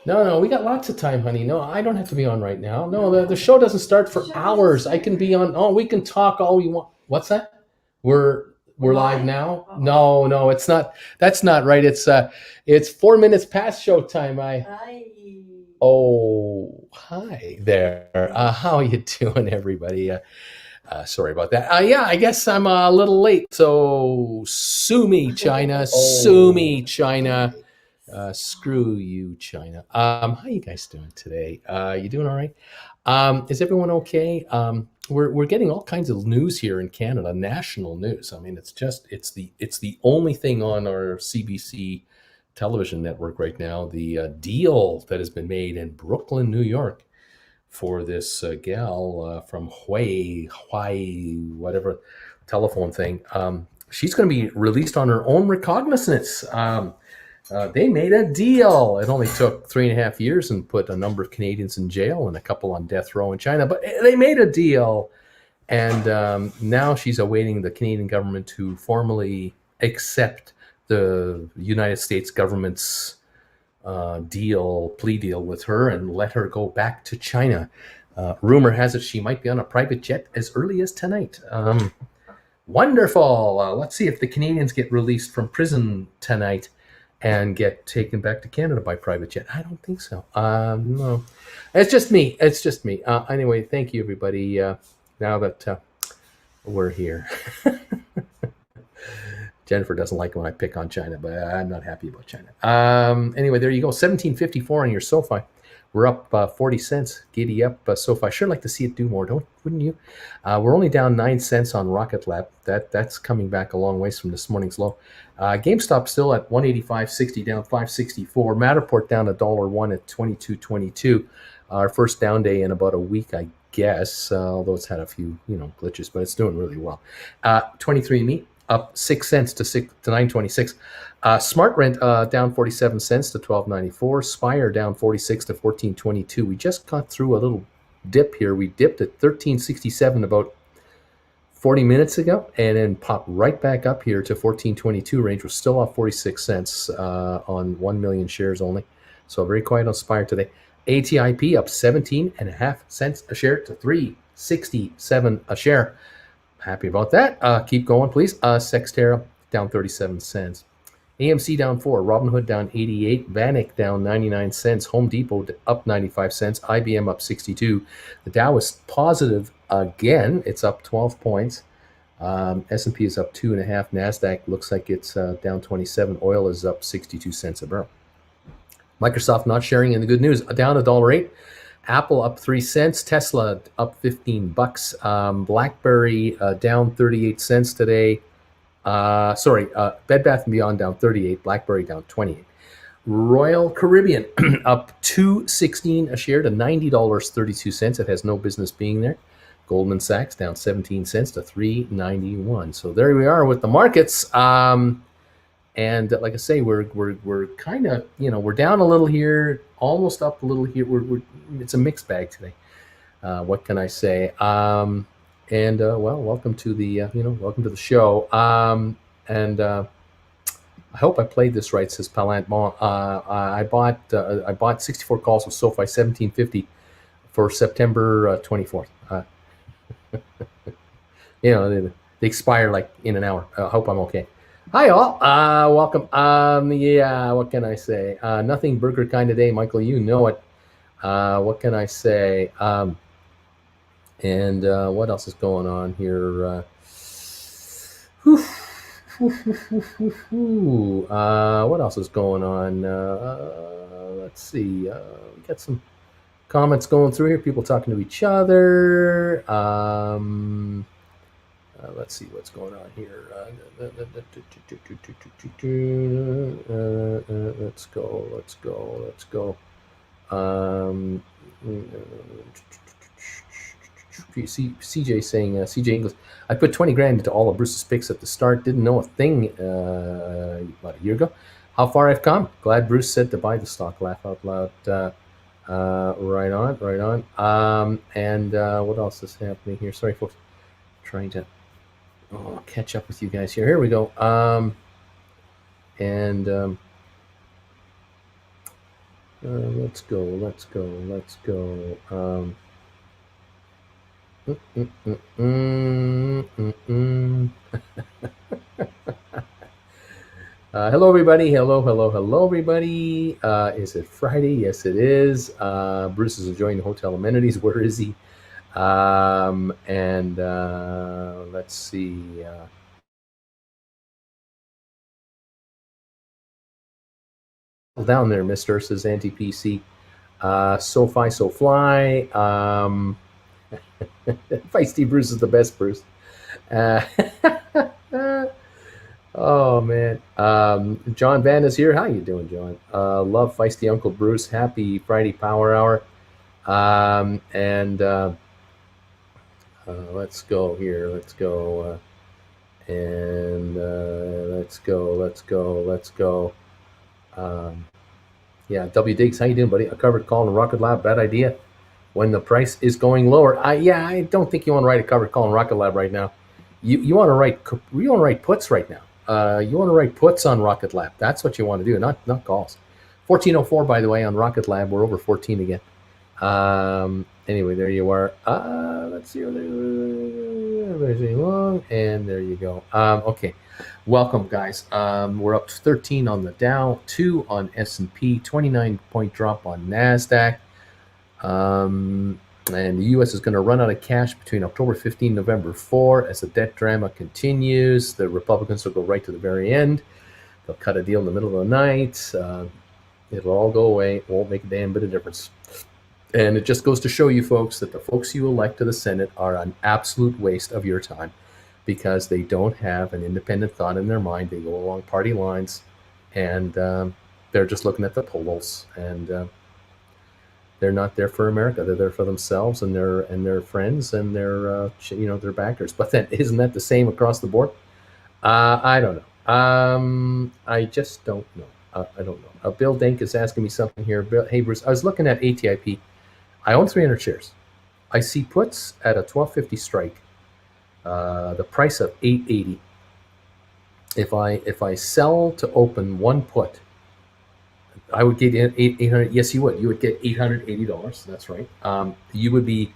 No, we got lots of time, honey. No, I don't have to be on right now. No, the show doesn't start for hours. I can be on. Oh, we can talk all we want. What's that? We're we're live now. No, it's not. That's not right. It's 4 minutes past show time. Oh, hi there. How you doing, everybody? Sorry about that. Yeah, I guess I'm a little late. So sue me, China. Sue me, China. Screw you, China. How you guys doing today? You doing all right? Is everyone okay? We're getting all kinds of news here in Canada, national news. I mean, it's the only thing on our CBC television network right now. The deal that has been made in Brooklyn, New York, for this gal from Hawaii, whatever telephone thing. She's going to be released on her own recognizance. They made a deal. It only took 3.5 years and put a number of Canadians in jail and a couple on death row in China, but they made a deal. And now she's awaiting the Canadian government to formally accept the United States government's plea deal with her and let her go back to China. Rumor has it she might be on a private jet as early as tonight. Wonderful. Let's see if the Canadians get released from prison tonight and get taken back to Canada by private jet. I don't think so. No, it's just me. Anyway, thank you, everybody. Now that we're here. Jennifer doesn't like when I pick on China, but I'm not happy about China. Anyway, there you go. 17.54 on your SOFI. We're up 40 cents. Giddy up, SOFI. Sure like to see it do more, wouldn't you? We're only down 9 cents on Rocket Lab. That's coming back a long ways from this morning's low. GameStop still at 185.60, down 5.64. Matterport down $1.01 at 22.22. Our first down day in about a week, I guess, although it's had a few glitches, but it's doing really well. 23andMe up 6 cents to 9.26. SmartRent down 47 cents to 12.94. Spire down 46 to 14.22. We just got through a little dip here. We dipped at 13.67 about 40 minutes ago, and then popped right back up here to 14.22 range. We're still off 46 cents on 1 million shares only. So very quiet on Spire today. ATIP up 17.5 cents a share to 3.67 a share. Happy about that. Keep going, please. Sextera down 37 cents. AMC down 4. Robinhood down 88. Vanik down 99 cents. Home Depot up 95 cents. IBM up 62. The Dow is positive again. It's up 12 points. S&P is up 2.5. NASDAQ looks like it's down 27. Oil is up 62 cents a barrel. Microsoft not sharing in the good news. Down $1.08. Apple up 3 cents. Tesla up $15. BlackBerry down 38 cents today. Bed Bath & Beyond down 38. BlackBerry down 28. Royal Caribbean up $2.16 a share to $90.32. It has no business being there. Goldman Sachs down 17 cents to $3.91. So there we are with the markets. And like I say, we're kind of we're down a little here, almost up a little here. It's a mixed bag today. What can I say? Well, welcome to the show. I hope I played this right, says Palant Bon. I bought 64 calls with SOFI 1750 for September 24th. They expire like in an hour. I hope I'm okay. Hi all, welcome. What can I say? Nothing burger kind of day, Michael. You know it. What can I say? What else is going on here? What else is going on? Let's see. We got some comments going through here. People talking to each other. Let's see what's going on here. Let's go. CJ saying, CJ English, I put 20 grand into all of Bruce's picks at the start. Didn't know a thing about a year ago. How far I've come. Glad Bruce said to buy the stock. Laugh out loud. Right on. What else is happening here? Sorry, folks. Trying to catch up with you guys here. Here we go. Let's go. Let's go. Let's go. Mm, mm, mm, mm, mm. Hello, everybody. Hello, hello, hello, everybody. Is it Friday? Yes, it is. Bruce is enjoying the hotel amenities. Where is he? And let's see. Down there, Mister, says anti PC. SOFI, so fly. Feisty Bruce is the best, Bruce. Uh, oh man, John Van is here. How you doing, John? Love Feisty Uncle Bruce. Happy Friday Power Hour. And let's go here. Let's go. And let's go. Let's go. Let's go. Um, yeah, W Diggs, how you doing, buddy? A covered call in Rocket Lab, bad idea. When the price is going lower, I don't think you want to write a covered call in Rocket Lab right now. You want to write puts right now. You want to write puts on Rocket Lab. That's what you want to do, not calls. 1404, by the way, on Rocket Lab. We're over 14 again. Anyway, there you are. Let's see. And there you go. Okay. Welcome, guys. We're up to 13 on the Dow, 2 on S&P, 29-point drop on NASDAQ. And the U.S. is going to run out of cash between October 15 and November 4 as the debt drama continues. The Republicans will go right to the very end. They'll cut a deal in the middle of the night. It'll all go away. It won't make a damn bit of difference. And it just goes to show you folks that the folks you elect to the Senate are an absolute waste of your time because they don't have an independent thought in their mind. They go along party lines, and they're just looking at the polls, and they're not there for America. They're there for themselves and their friends and their backers. But then, isn't that the same across the board? I don't know. I just don't know. I don't know. Bill Denk is asking me something here. Bill, hey Bruce, I was looking at ATIP. I own 300 shares. I see puts at a 1250 strike. The price of 880. If I sell to open one put, I would get 800. Yes, you would. You would get $880. That's right. You would be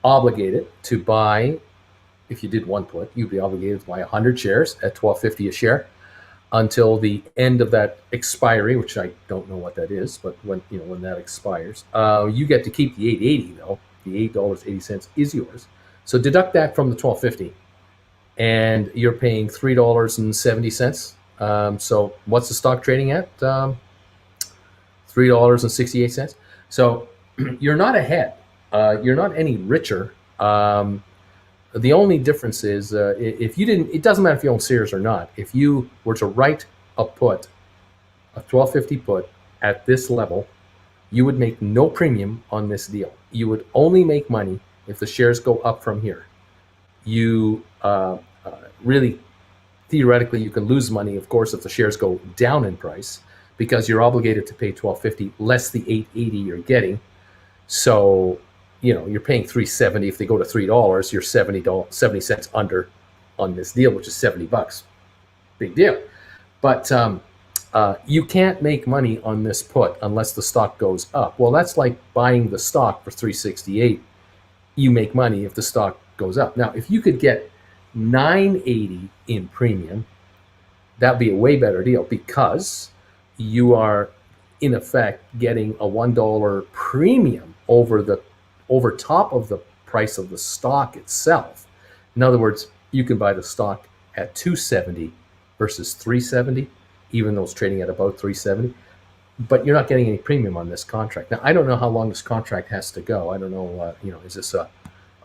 obligated to buy. If you did one put, you'd be obligated to buy 100 shares at 1250 a share until the end of that expiry, which I don't know what that is, but when that expires, you get to keep the 880 though. The $8.80 is yours. So deduct that from the 1250, and you're paying $3.70. So what's the stock trading at? $3.68. So you're not ahead. You're not any richer. The only difference is if you didn't, it doesn't matter if you own Sears or not. If you were to write a put, a 1250 put at this level, you would make no premium on this deal. You would only make money if the shares go up from here. You really, theoretically, you can lose money, of course, if the shares go down in price because you're obligated to pay 1250 less the 880 you're getting. So you're paying $3.70. If they go to $3, you're 70 cents under on this deal, which is $70. Big deal. But you can't make money on this put unless the stock goes up. Well, that's like buying the stock for $3.68. You make money if the stock goes up. Now, if you could get $9.80 in premium, that'd be a way better deal because you are in effect getting a $1 premium over top of the price of the stock itself. In other words, you can buy the stock at $2.70 versus $3.70, even though it's trading at about $3.70. But you're not getting any premium on this contract. Now, I don't know how long this contract has to go. I don't know. Is this a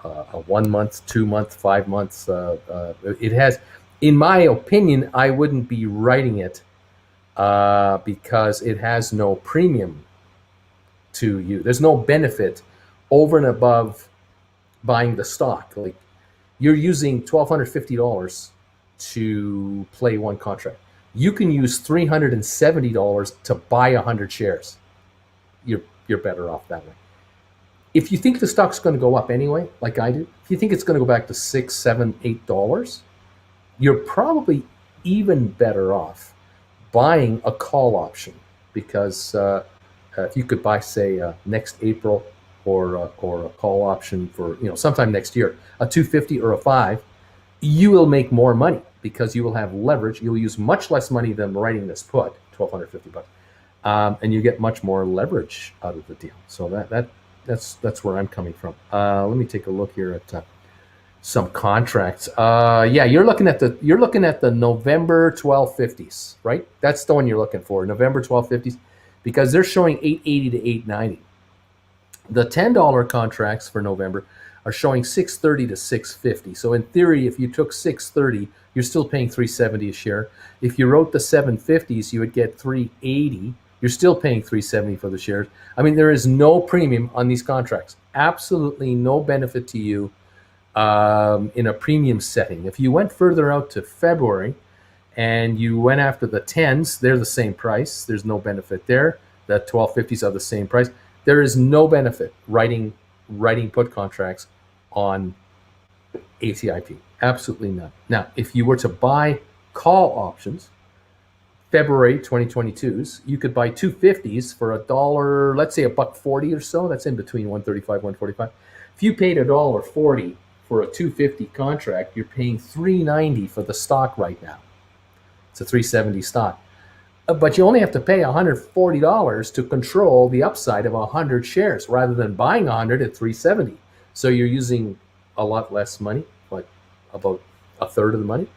1 month, 2 month, 5 months? It has, in my opinion, I wouldn't be writing it because it has no premium to you. There's no benefit over and above buying the stock. Like you're using $1,250 to play one contract. You can use $370 to buy 100 shares. You're better off that way. If you think the stock's going to go up anyway, like I do, if you think it's going to go back to $6, $7, $8, you're probably even better off buying a call option because if you could buy, say, next April, or a call option for sometime next year, a 250 or a 5, you will make more money because you will have leverage. You'll use much less money than writing this put, $1,250, and you get much more leverage out of the deal. So that's where I'm coming from. Let me take a look here at some contracts. Yeah, you're looking at the November 1250s, right? That's the one you're looking for, November 1250s, because they're showing 880 to 890. The $10 contracts for November are showing 630 to 650. So in theory, if you took 630, you're still paying 370 a share. If you wrote the 750s, you would get 380. You're still paying 370 for the shares. I mean, there is no premium on these contracts. Absolutely no benefit to you in a premium setting. If you went further out to February and you went after the 10s, they're the same price. There's no benefit there. The 1250s are the same price. There is no benefit writing put contracts on ATIP. Absolutely none. Now, if you were to buy call options, February 2022s, you could buy 250s for $1, let's say $1.40 or so. That's in between 135, 145. If you paid $1.40 for a 250 contract, you're paying $3.90 for the stock right now. It's a 370 stock. But you only have to pay $140 to control the upside of 100 shares rather than buying 100 at 370. So you're using a lot less money, like about a third of the money.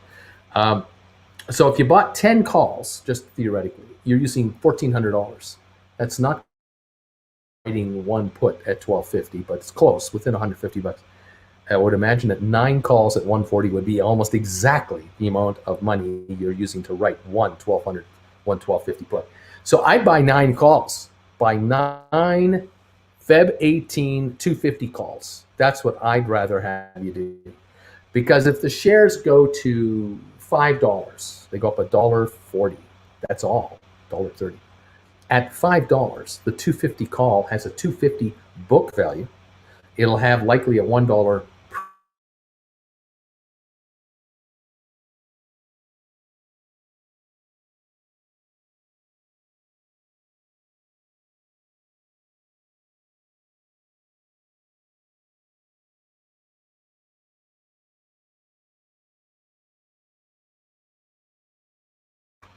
So if you bought 10 calls, just theoretically, you're using $1,400. That's not writing one put at $12.50, but it's close, within $150. I would imagine that 9 calls at $140 would be almost exactly the amount of money you're using to write one $12.50 put. So I buy 9 calls, buy 9 Feb 18 250 calls. That's what I'd rather have you do. Because if the shares go to $5, they go up $1.40. That's all, $1.30. At $5, the 250 call has a $2.50 book value. It'll have likely a $1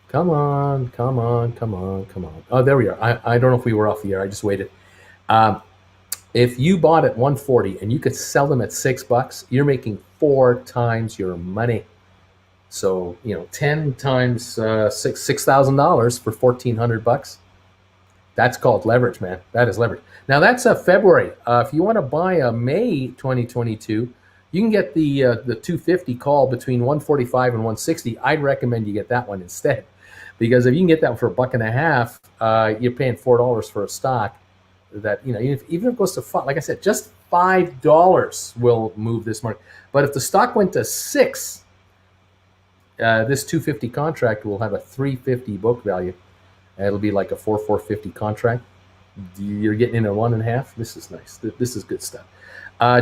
Come on, come on, come on, come on. Oh, there we are. I don't know if we were off the air. I just waited. If you bought at 140 and you could sell them at $6, you're making 4 times your money. So 10 times $6,000 for $1,400. That's called leverage, man. That is leverage. Now that's a February. If you want to buy a May 2022, you can get the 250 call between 145 and 160. I'd recommend you get that one instead, because if you can get that for $1.50, you're paying $4 for a stock that even if it goes to like I said, just $5 will move this market. But if the stock went to $6, this 250 contract will have a 350 book value. It'll be like a 450 contract. You're getting in at 1.5. This is nice. This is good stuff.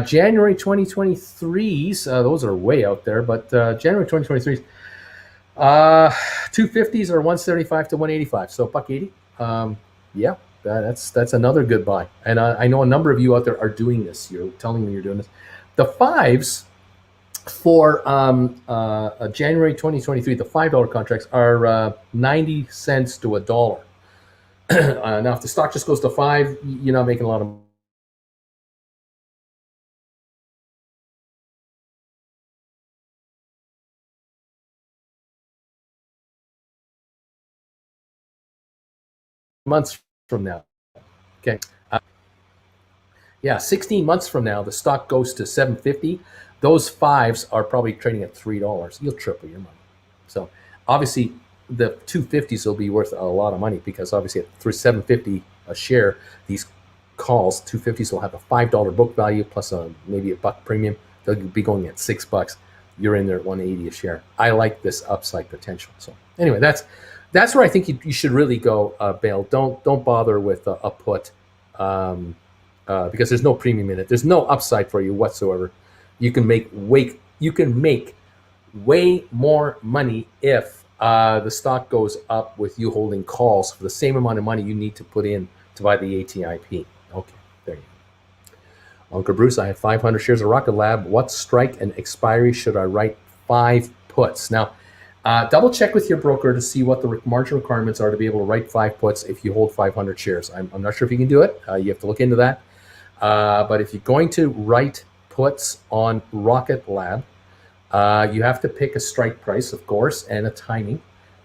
January 2023s, those are way out there, but January 2023s, 250s are 175 to 185, so $1.80. Yeah, that's another good buy. And I know a number of you out there are doing this. You're telling me you're doing this. The 5s for January 2023, the $5 contracts are 90 cents to $1. Now, if the stock just goes to 5, you're not making a lot of months from now. Okay. Yeah, 16 months from now, the stock goes to 750. Those 5s are probably trading at $3. You'll triple your money. So obviously, the 250s will be worth a lot of money, because obviously at $750 a share, these calls 250s will have a $5 book value plus maybe $1 premium. They'll be going at $6. You're in there at 180 a share. I like this upside potential. So anyway, that's where I think you should really go, Bale. Don't bother with a put, because there's no premium in it. There's no upside for you whatsoever. You can make way more money if the stock goes up with you holding calls for the same amount of money you need to put in to buy the ATIP. Okay, there you go. Uncle Bruce, I have 500 shares of Rocket Lab. What strike and expiry should I write 5 puts? Now, double check with your broker to see what the margin requirements are to be able to write 5 puts if you hold 500 shares. I'm not sure if you can do it. You have to look into that. But if you're going to write puts on Rocket Lab, you have to pick a strike price, of course, and a timing.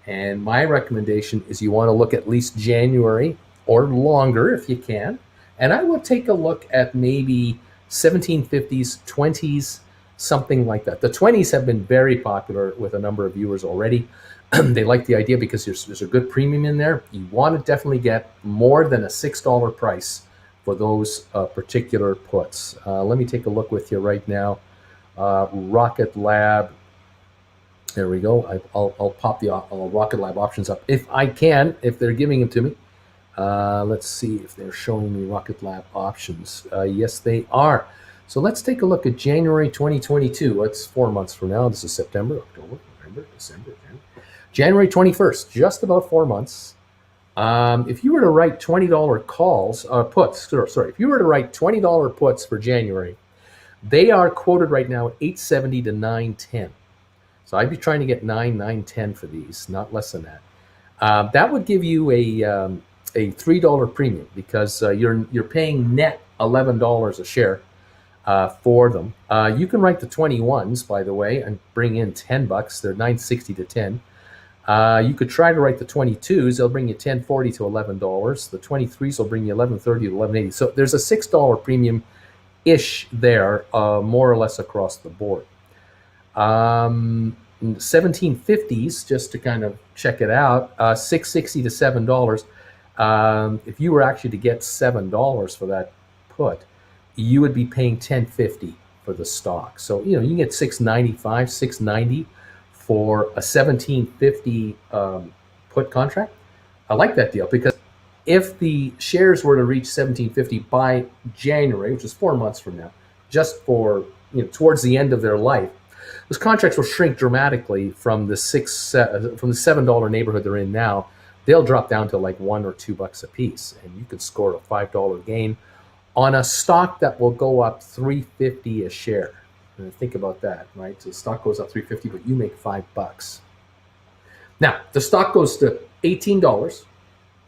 And my recommendation is you want to look at least January or longer if you can. And I would take a look at maybe 1750s, 20s, something like that. The 20s have been very popular with a number of viewers already. They like the idea because there's a good premium in there. You want to definitely get more than a $6 price for those particular puts. Let me take a look with you right now. Rocket Lab. There we go. I'll pop the Rocket Lab options up if I can, if they're giving them to me. Let's see if they're showing me Rocket Lab options. Yes, they are. So let's take a look at January 2022. That's 4 months from now. This is September, October, November, December, January 21st, just about 4 months. If you were to write $20 puts, if you were to write $20 puts for January, they are quoted right now at $8.70 to $9.10. So I'd be trying to get $9.10 for these, not less than that. That would give you a $3 premium because you're paying net $11 a share for them. You can write the 21s, by the way, and bring in $10. They're $9.60 to $10. You could try to write the 22s. They'll bring you $10.40 to $11. The 23s will bring you $11.30 to $11.80. So there's a $6 premium ish there, more or less across the board. 1750s, just to kind of check it out, $6.60 to $7. If you were actually to get $7 for that put, you would be paying $10.50 for the stock. So you can get $6.95, $6.90 for a 1750 put contract. I like that deal because if the shares were to reach 1750 by January, which is 4 months from now, just for towards the end of their life, those contracts will shrink dramatically from the $7 neighborhood they're in now. They'll drop down to like $1 or $2 a piece, and you could score a $5 gain on a stock that will go up $3.50 a share. And think about that, right? So the stock goes up $3.50, but you make $5. Now the stock goes to $18,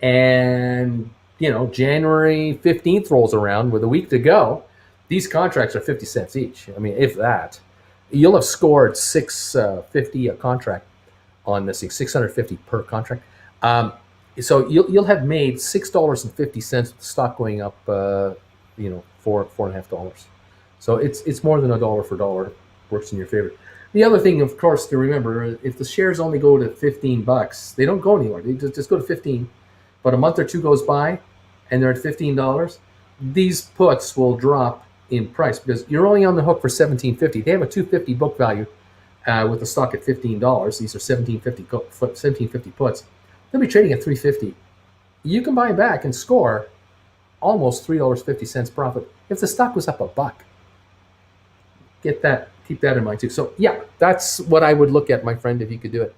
and January 15th rolls around with a week to go. These contracts are 50 cents each. I mean, if that. You'll have scored $650 a contract on this thing, $650 per contract. So you'll have made $6.50 with the stock going up, $4.50. So it's more than a dollar for dollar. Works in your favor. The other thing, of course, to remember, if the shares only go to $15, they don't go anywhere. They just go to 15. But a month or two goes by, and they're at $15. These puts will drop in price because you're only on the hook for $17.50. They have a $2.50 book value with the stock at $15. These are $17.50 puts. They'll be trading at $3.50. You can buy back and score almost $3.50 profit if the stock was up $1. Keep that in mind too. So yeah, that's what I would look at, my friend, if you could do it.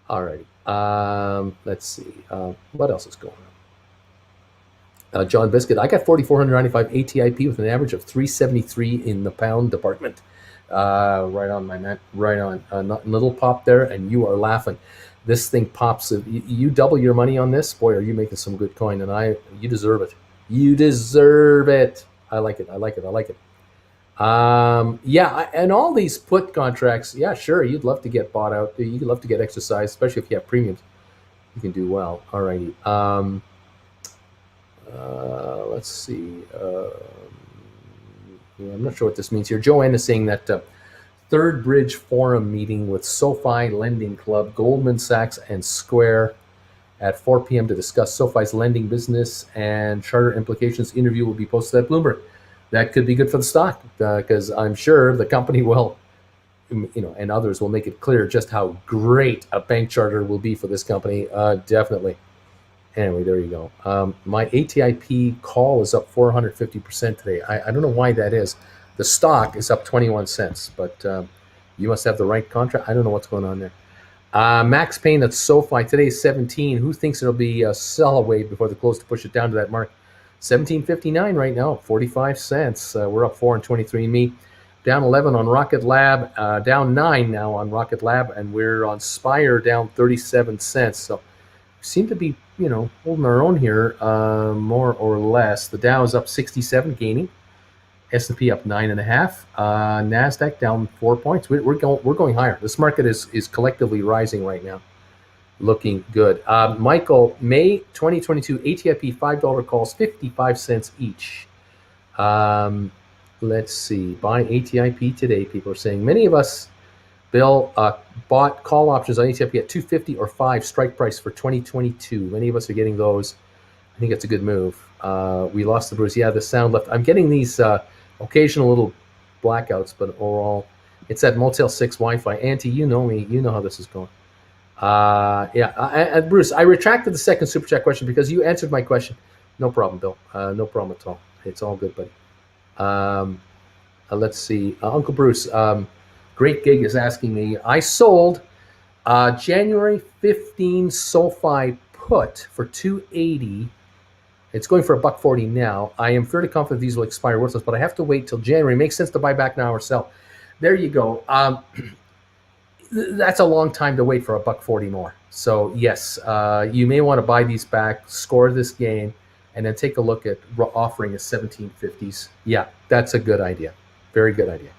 All right. Let's see. What else is going on? John Biscuit, I got 4,495 ATIP with an average of 373 in the pound department. Right on, my man. Right on. Little pop there, and you are laughing. This thing pops. You double your money on this, boy, are you making some good coin? And you deserve it. You deserve it. I like it. Yeah, and all these put contracts. Yeah, sure. You'd love to get bought out. You'd love to get exercised, especially if you have premiums. You can do well. All righty. Let's see. I'm not sure what this means here. Joanne is saying that Third Bridge Forum meeting with SOFI Lending Club, Goldman Sachs, and Square at 4 p.m. to discuss SOFI's lending business and charter implications. Interview will be posted at Bloomberg. That could be good for the stock because I'm sure the company will, and others will make it clear just how great a bank charter will be for this company. Definitely. Anyway, there you go. My ATIP call is up 450% today. I don't know why that is. The stock is up 21 cents, but you must have the right contract. I don't know what's going on there. Max Payne at SoFi today is 17. Who thinks it'll be a sell away before the close to push it down to that mark? 17.59 right now, 45 cents. We're up 4 and 23. Me down 11 on Rocket Lab, down 9 now on Rocket Lab, and we're on Spire down 37 cents. So seem to be, holding our own here, more or less. The Dow is up 67, gaining. S&P up 9.5. Nasdaq down 4 points. We're going higher. This market is collectively rising right now, looking good. Michael, May 2022 ATIP $5 calls 55 cents each. Let's see. Buy ATIP today. People are saying many of us, Bill, bought call options on ATIP at 250 or 5 strike price for 2022. Many of us are getting those. I think it's a good move. We lost the Bruce. Yeah, the sound left. I'm getting these occasional little blackouts, but overall, it's that Motel 6 Wi-Fi. Auntie, you know me. You know how this is going. Bruce, I retracted the second Super Chat question because you answered my question. No problem, Bill. No problem at all. It's all good, buddy. Let's see. Uncle Bruce, Great Gig is asking me, I sold January 15 SOFI put for $280. It's going for $140 now. I am fairly confident these will expire worthless, but I have to wait till January. Makes sense to buy back now or sell. There you go. That's a long time to wait for $140 more. So yes, you may want to buy these back, score this game, and then take a look at offering a 1750s. Yeah, that's a good idea. Very good idea.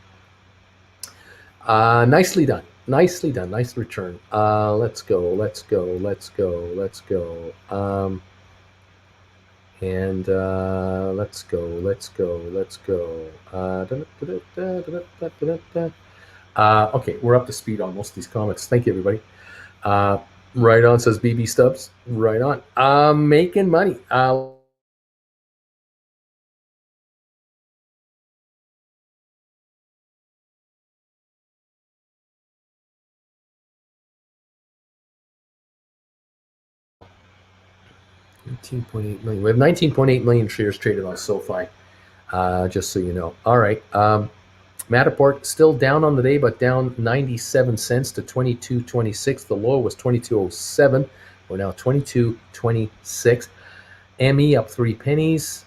Nicely done. Nicely done. Nice return. Let's go. Let's go. Let's go. Let's go. Let's go. Let's go. Let's go. Okay, we're up to speed on most of these comments. Thank you, everybody. Right on, says BB Stubbs. Right on. Making money. $19.8 million. We have 19.8 million shares traded on SoFi, just so you know. All right. Matterport still down on the day, but down 97 cents to 22.26. The low was 22.07. We're now 22.26. ME up 3 pennies.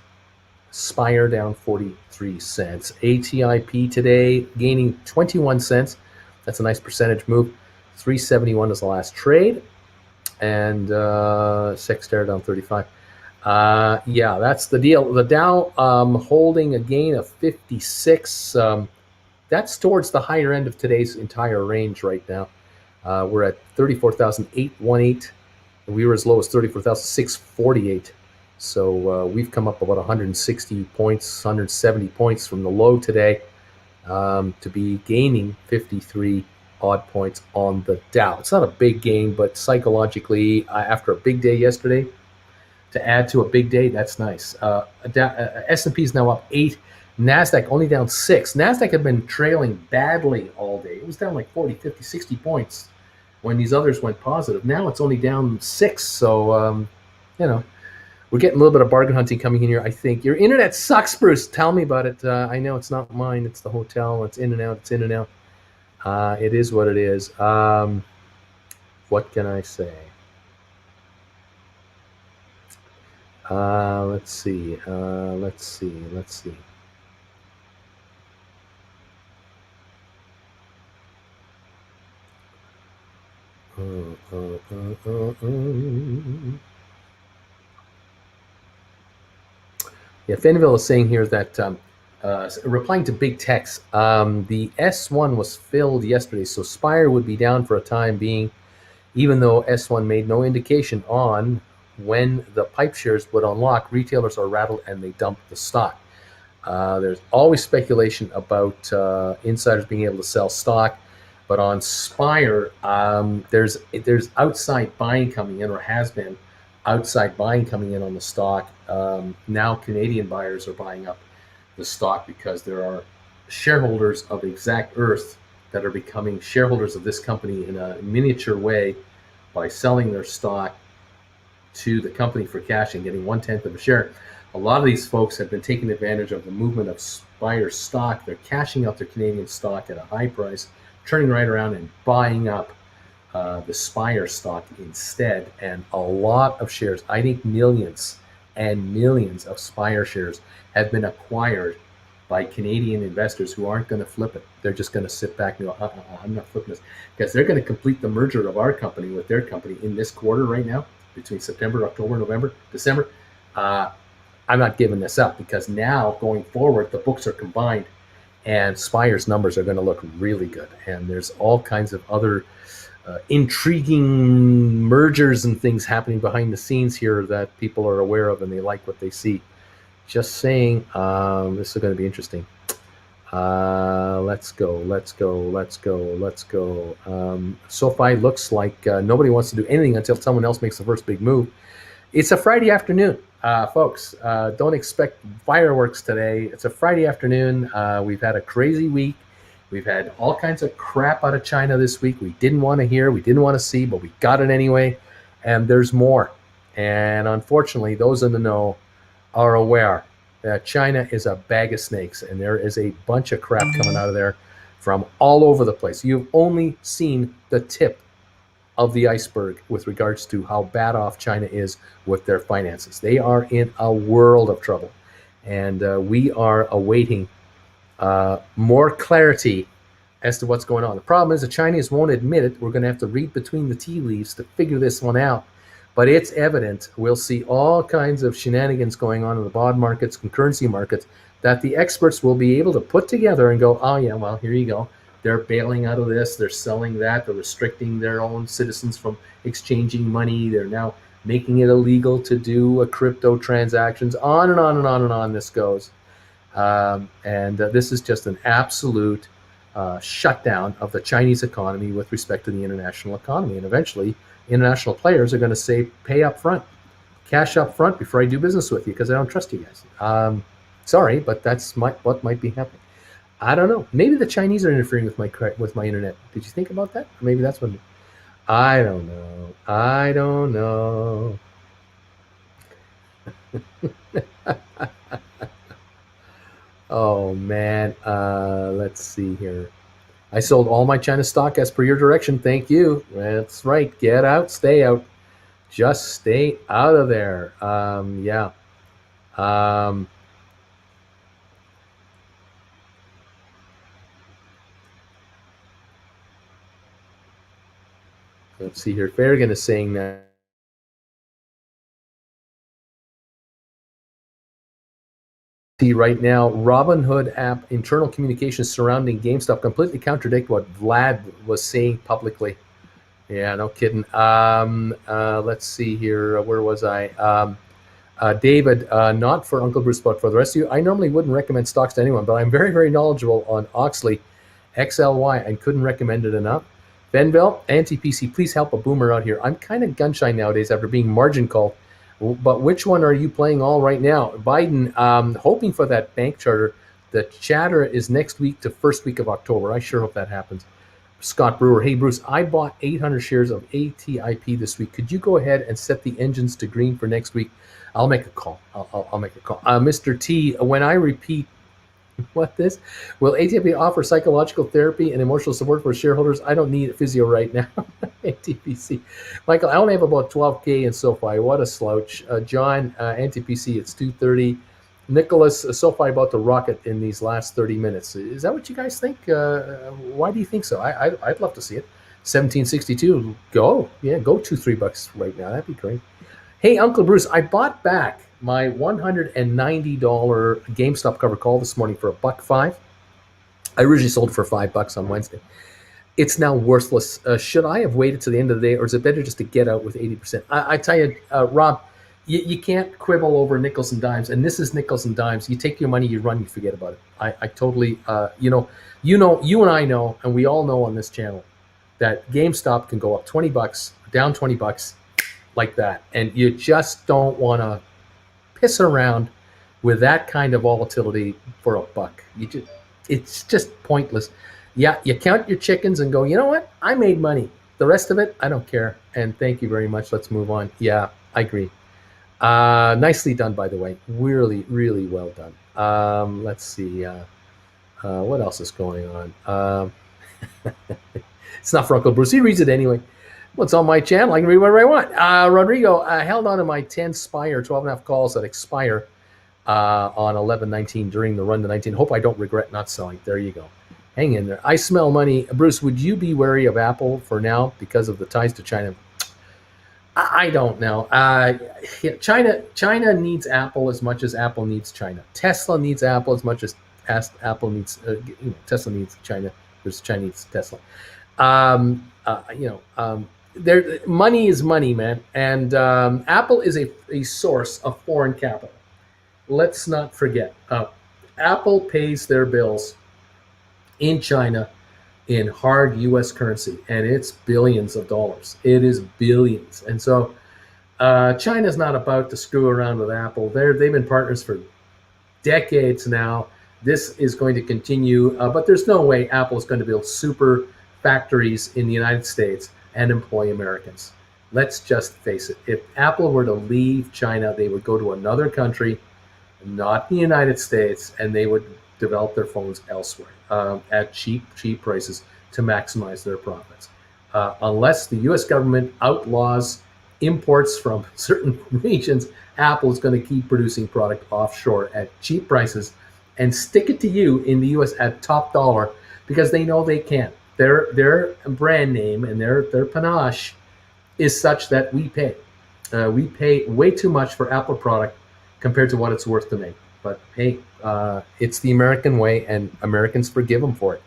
Spire down 43 cents. ATIP today gaining 21 cents. That's a nice percentage move. 371 is the last trade. And Sexter down 35. Yeah, that's the deal. The Dow holding a gain of 56. That's towards the higher end of today's entire range right now. We're at 34,818. We were as low as 34,648. So we've come up about 160 points, 170 points from the low today to be gaining 53 odd points on the Dow. It's not a big gain, but psychologically, after a big day yesterday, to add to a big day, that's nice. S&P is now up 8. NASDAQ only down 6. NASDAQ had been trailing badly all day. It was down like 40, 50, 60 points when these others went positive. Now it's only down 6. So, we're getting a little bit of bargain hunting coming in here, I think. Your internet sucks, Bruce. Tell me about it. I know it's not mine. It's the hotel. It's in and out. It's in and out. It is what it is. What can I say? Let's see. Let's see. Yeah, Fenville is saying here that replying to big text, the S1 was filled yesterday, so Spire would be down for a time being, even though S1 made no indication on when the pipe shares would unlock. Retailers are rattled and they dump the stock. There's always speculation about insiders being able to sell stock, but on Spire, there's outside buying coming in, or has been outside buying coming in on the stock. Now Canadian buyers are buying up the stock because there are shareholders of Exact Earth that are becoming shareholders of this company in a miniature way by selling their stock to the company for cash and getting 1/10 of a share. A lot of these folks have been taking advantage of the movement of Spire stock. They're cashing out their Canadian stock at a high price, turning right around and buying up the Spire stock instead, and a lot of shares. I think millions and millions of Spire shares have been acquired by Canadian investors who aren't going to flip it. They're just going to sit back and go, I'm not flipping this, because they're going to complete the merger of our company with their company in this quarter right now, between September, October, November, December. I'm not giving this up, because now going forward, the books are combined and Spire's numbers are going to look really good. And there's all kinds of other intriguing mergers and things happening behind the scenes here that people are aware of, and they like what they see. Just saying, this is going to be interesting. Let's go. SoFi looks like nobody wants to do anything until someone else makes the first big move. It's a Friday afternoon, folks. Don't expect fireworks today. It's a Friday afternoon. We've had a crazy week. We've had all kinds of crap out of China this week. We didn't want to hear, we didn't want to see, but we got it anyway. And there's more. And unfortunately, those in the know are aware that China is a bag of snakes, and there is a bunch of crap coming out of there from all over the place. You've only seen the tip of the iceberg with regards to how bad off China is with their finances. They are in a world of trouble, and we are awaiting more clarity as to what's going on. The problem is the Chinese won't admit it. We're going to have to read between the tea leaves to figure this one out. But it's evident. We'll see all kinds of shenanigans going on in the bond markets and currency markets that the experts will be able to put together and go, oh yeah, well, here you go. They're bailing out of this. They're selling that. They're restricting their own citizens from exchanging money. They're now making it illegal to do crypto transactions. On and on and on and on this goes. This is just an absolute shutdown of the Chinese economy with respect to the international economy. And eventually, international players are going to say, pay up front, cash up front before I do business with you, because I don't trust you guys. Sorry, but that's what might be happening. I don't know. Maybe the Chinese are interfering with my internet. Did you think about that? Or maybe that's what. I don't know. I don't know. Oh man. Let's see here. I sold all my China stock as per your direction. Thank you. That's right. Get out. Stay out. Just stay out of there. Yeah. Let's see here. Farragon is saying that. Right now, Robinhood app internal communications surrounding GameStop completely contradict what Vlad was saying publicly. Yeah, no kidding. Let's see here. Where was I? David, not for Uncle Bruce, but for the rest of you. I normally wouldn't recommend stocks to anyone, but I'm very, very knowledgeable on Oxley, XLY, and couldn't recommend it enough. Benville, anti-PC, please help a boomer out here. I'm kind of gun shy nowadays after being margin called. But which one are you playing all right now? Biden, hoping for that bank charter. The chatter is next week to first week of October. I sure hope that happens. Scott Brewer, hey Bruce, I bought 800 shares of ATIP this week. Could you go ahead and set the engines to green for next week? I'll make a call. I'll make a call. Mr. T, when I repeat what this, will ATP offer psychological therapy and emotional support for shareholders? I don't need physio right now. ATPC. Michael, I only have about 12K in SoFi. What a slouch. John, ATPC, it's 2:30. Nicholas, SoFi about to rocket in these last 30 minutes. Is that what you guys think? Why do you think so? I'd love to see it. 1762, go. Yeah, go $2-3 right now. That'd be great. Hey, Uncle Bruce, I bought back my $190 GameStop cover call this morning for $1.05. I originally sold it for $5 on Wednesday. It's now worthless. Should I have waited to the end of the day, or is it better just to get out with 80%? I tell you, Rob, you can't quibble over nickels and dimes, and this is nickels and dimes. You take your money, you run, you forget about it. I totally, you and I know, and we all know on this channel that GameStop can go up $20, down $20 like that, and you just don't want to piss around with that kind of volatility for $1. It's just pointless. Yeah, you count your chickens and go, you know what? I made money. The rest of it, I don't care. And thank you very much. Let's move on. Yeah, I agree. Nicely done, by the way. Really, really well done. Let's see. What else is going on? It's not for Uncle Bruce. He reads it anyway. Well, it's on my channel. I can read whatever I want. Rodrigo, I held on to my 10 Spire 12 and a half calls that expire on 11/19 during the run to 19. Hope I don't regret not selling. There you go. Hang in there. I smell money. Bruce, would you be wary of Apple for now because of the ties to China? I don't know. Yeah, China needs Apple as much as Apple needs China. Tesla needs Apple as much as Apple needs. Tesla needs China. There's China needs Tesla. There money is money, man, and Apple is a source of foreign capital. Let's not forget. Apple pays their bills in China in hard U.S. currency, and it's billions of dollars. It is billions, and so China's not about to screw around with Apple. They've been partners for decades now. This is going to continue, but there's no way Apple is going to build super factories in the United States and employ Americans. Let's just face it. If Apple were to leave China, they would go to another country, not the United States, and they would develop their phones elsewhere at cheap prices to maximize their profits. Unless the U.S. government outlaws imports from certain regions, Apple is going to keep producing product offshore at cheap prices and stick it to you in the U.S. at top dollar because they know they can't. Their brand name and their panache is such that we pay. We pay way too much for Apple product compared to what it's worth to make. But hey, it's the American way, and Americans forgive them for it.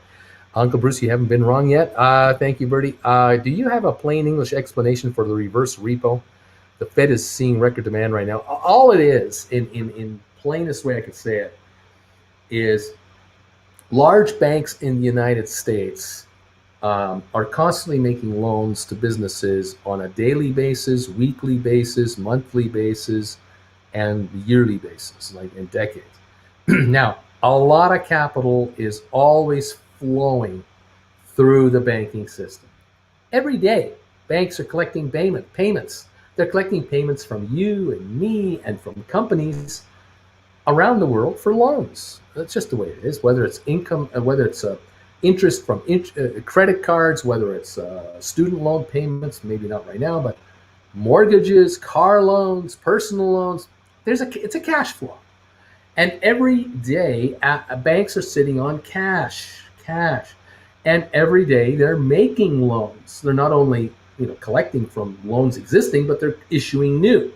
Uncle Bruce, you haven't been wrong yet. Thank you, Bertie. Do you have a plain English explanation for the reverse repo? The Fed is seeing record demand right now. All it is, in plainest way I could say it, is large banks in the United States are constantly making loans to businesses on a daily basis, weekly basis, monthly basis, and yearly basis, like in decades. Now, a lot of capital is always flowing through the banking system. Every day, banks are collecting payments. They're collecting payments from you and me and from companies around the world for loans. That's just the way it is. Whether it's income, whether it's interest from credit cards, whether it's student loan payments, maybe not right now, but mortgages, car loans, personal loans. It's a cash flow, and every day banks are sitting on cash, and every day they're making loans. They're not only collecting from loans existing, but they're issuing new.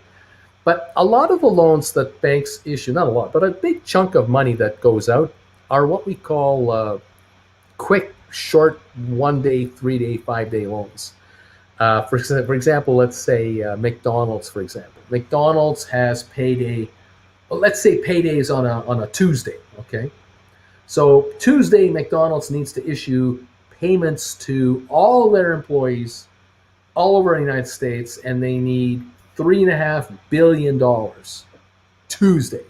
But a lot of the loans that banks issue, not a lot, but a big chunk of money that goes out are what we call quick, short, 1 day, 3 day, 5 day loans. For example, let's say McDonald's, for example. McDonald's has payday. Well, let's say payday is on a Tuesday, okay? So Tuesday, McDonald's needs to issue payments to all their employees all over the United States, and they need $3.5 billion Tuesday.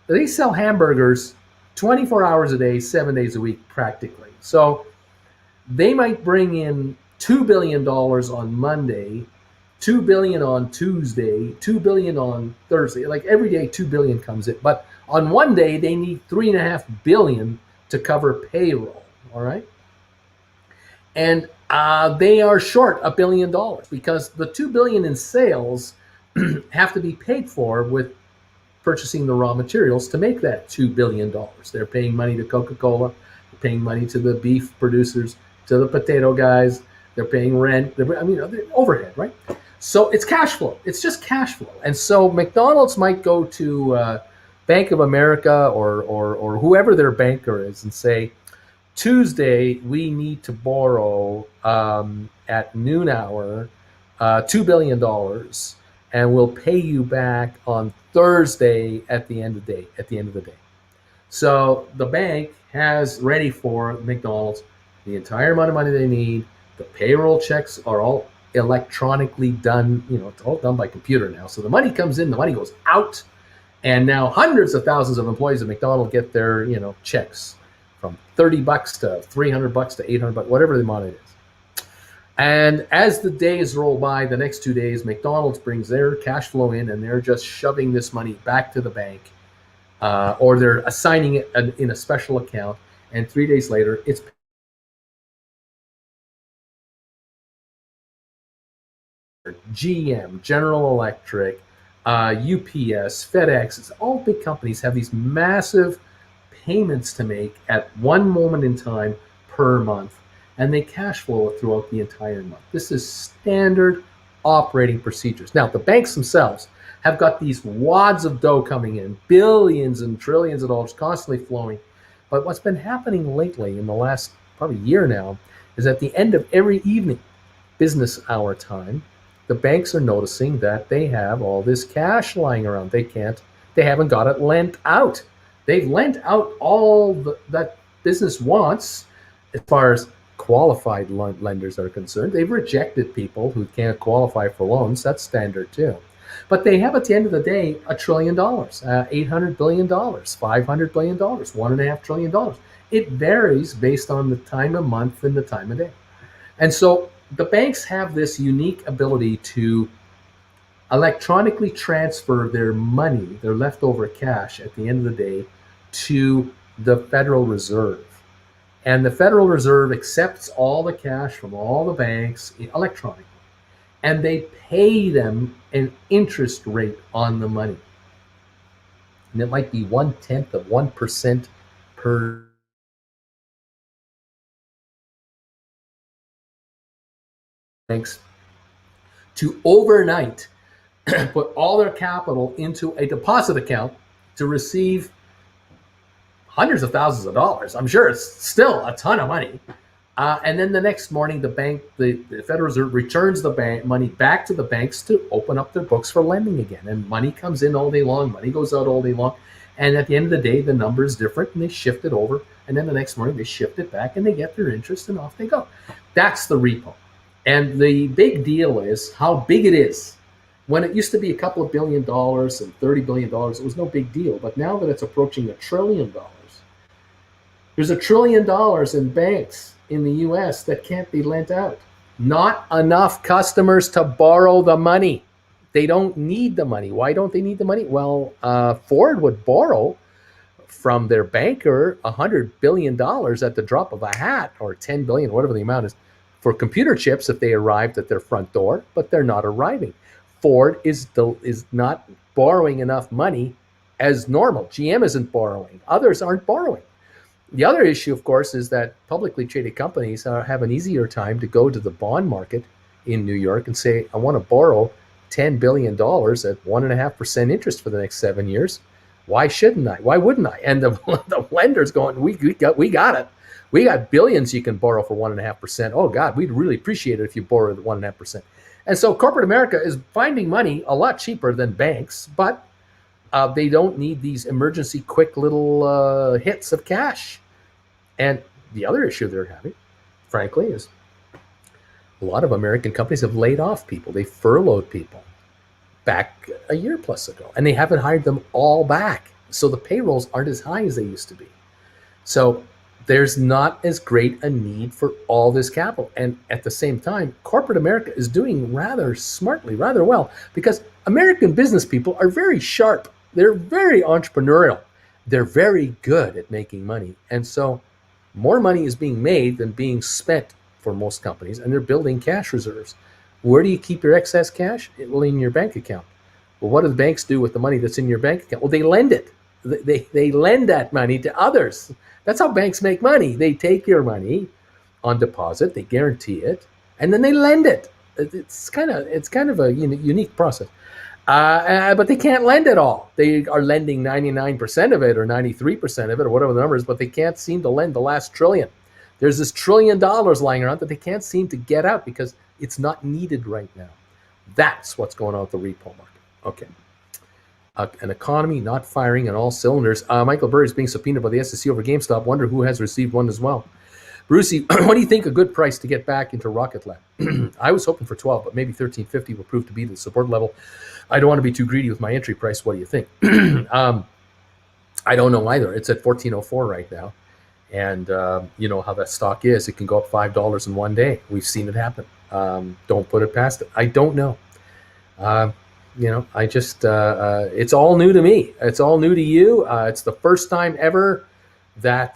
They sell hamburgers 24 hours a day, 7 days a week, practically. So they might bring in $2 billion on Monday, $2 billion on Tuesday, $2 billion on Thursday. Like every day, $2 billion comes in. But on one day, they need $3.5 billion to cover payroll. All right. And they are short $1 billion because the $2 billion in sales have to be paid for with purchasing the raw materials to make that $2 billion. They're paying money to Coca-Cola, they're paying money to the beef producers, to the potato guys, they're paying rent, they're overhead, right? So it's cash flow. It's just cash flow. And so McDonald's might go to Bank of America or whoever their banker is and say, Tuesday, we need to borrow at noon hour $2 billion, and we'll pay you back on Thursday at the end of the day. So the bank has ready for McDonald's the entire amount of money they need. The payroll checks are all electronically done. It's all done by computer now. So the money comes in, the money goes out, and now hundreds of thousands of employees at McDonald's get their checks from $30 to $300 to $800, whatever the amount it is. And as the days roll by, the next 2 days, McDonald's brings their cash flow in, and they're just shoving this money back to the bank, or they're assigning it in a special account. And 3 days later, it's GM, General Electric, UPS, FedEx, all big companies have these massive payments to make at one moment in time per month, and they cash flow it throughout the entire month. This is standard operating procedures. Now, the banks themselves have got these wads of dough coming in, billions and trillions of dollars constantly flowing. But what's been happening lately in the last probably year now is at the end of every evening, business hour time, the banks are noticing that they have all this cash lying around. They haven't got it lent out. They've lent out all that business wants as far as qualified lenders are concerned. They've rejected people who can't qualify for loans. That's standard too. But they have at the end of the day $1 trillion, $800 billion, $500 billion, $1.5 trillion. It varies based on the time of month and the time of day. And so the banks have this unique ability to electronically transfer their money, their leftover cash at the end of the day, to the Federal Reserve. And the Federal Reserve accepts all the cash from all the banks electronically, and they pay them an interest rate on the money. And it might be 1/10 of 1% per banks to overnight put all their capital into a deposit account to receive hundreds of thousands of dollars. I'm sure it's still a ton of money. And then the next morning, the Federal Reserve returns the money back to the banks to open up their books for lending again. And money comes in all day long, money goes out all day long. And at the end of the day, the number is different, and they shift it over. And then the next morning, they shift it back, and they get their interest, and off they go. That's the repo. And the big deal is how big it is. When it used to be a couple of $1 billion and $30 billion, it was no big deal. But now that it's approaching $1 trillion, there's $1 trillion in banks in the U.S. that can't be lent out. Not enough customers to borrow the money. They don't need the money. Why don't they need the money? Well, Ford would borrow from their banker $100 billion at the drop of a hat, or $10 billion, whatever the amount is, for computer chips if they arrived at their front door, but they're not arriving. Ford is not borrowing enough money as normal. GM isn't borrowing. Others aren't borrowing. The other issue, of course, is that publicly traded companies have an easier time to go to the bond market in New York and say, I want to borrow $10 billion at 1.5% interest for the next 7 years. Why shouldn't I? Why wouldn't I? And the lender's going, we got it. We got billions you can borrow for 1.5%. Oh, God, we'd really appreciate it if you borrowed 1.5%. And so corporate America is finding money a lot cheaper than banks, but they don't need these emergency quick little hits of cash. And the other issue they're having, frankly, is a lot of American companies have laid off people. They furloughed people back a year plus ago, and they haven't hired them all back. So the payrolls aren't as high as they used to be. So there's not as great a need for all this capital. And at the same time, corporate America is doing rather smartly, rather well, because American business people are very sharp. They're very entrepreneurial. They're very good at making money. And so more money is being made than being spent for most companies, and they're building cash reserves. Where do you keep your excess cash? Well, in your bank account. Well, what do the banks do with the money that's in your bank account? Well, they lend it. They lend that money to others. That's how banks make money. They take your money on deposit, they guarantee it, and then they lend it. It's kind of a unique process. But they can't lend it all. They are lending 99% of it or 93% of it or whatever the number is, but they can't seem to lend the last trillion. There's this $1 trillion lying around that they can't seem to get out because it's not needed right now. That's what's going on with the repo market. Okay. An economy not firing on all cylinders. Michael Burry is being subpoenaed by the SEC over GameStop. Wonder who has received one as well. Brucey, what do you think a good price to get back into Rocket Lab? I was hoping for 12, but maybe 13.50 will prove to be the support level. I don't want to be too greedy with my entry price. What do you think? I don't know either. It's at 14.04 right now. And you know how that stock is. It can go up $5 in one day. We've seen it happen. Don't put it past it. I don't know. I just, it's all new to me. It's all new to you. It's the first time ever that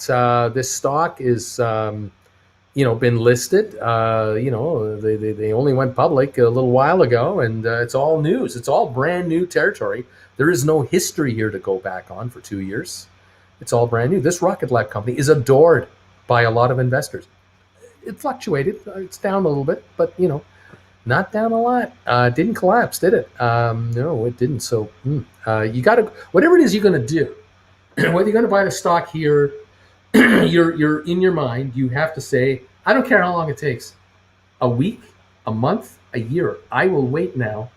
this stock is, been listed. They only went public a little while ago, and it's all news. It's all brand new territory. There is no history here to go back on for 2 years. It's all brand new. This Rocket Lab company is adored by a lot of investors. It fluctuated. It's down a little bit, but not down a lot. Didn't collapse, did it? No, it didn't. So you got to, whatever it is you're going to do, whether you're going to buy the stock here, you're in your mind, you have to say, I don't care how long it takes. A week, a month, a year. I will wait now,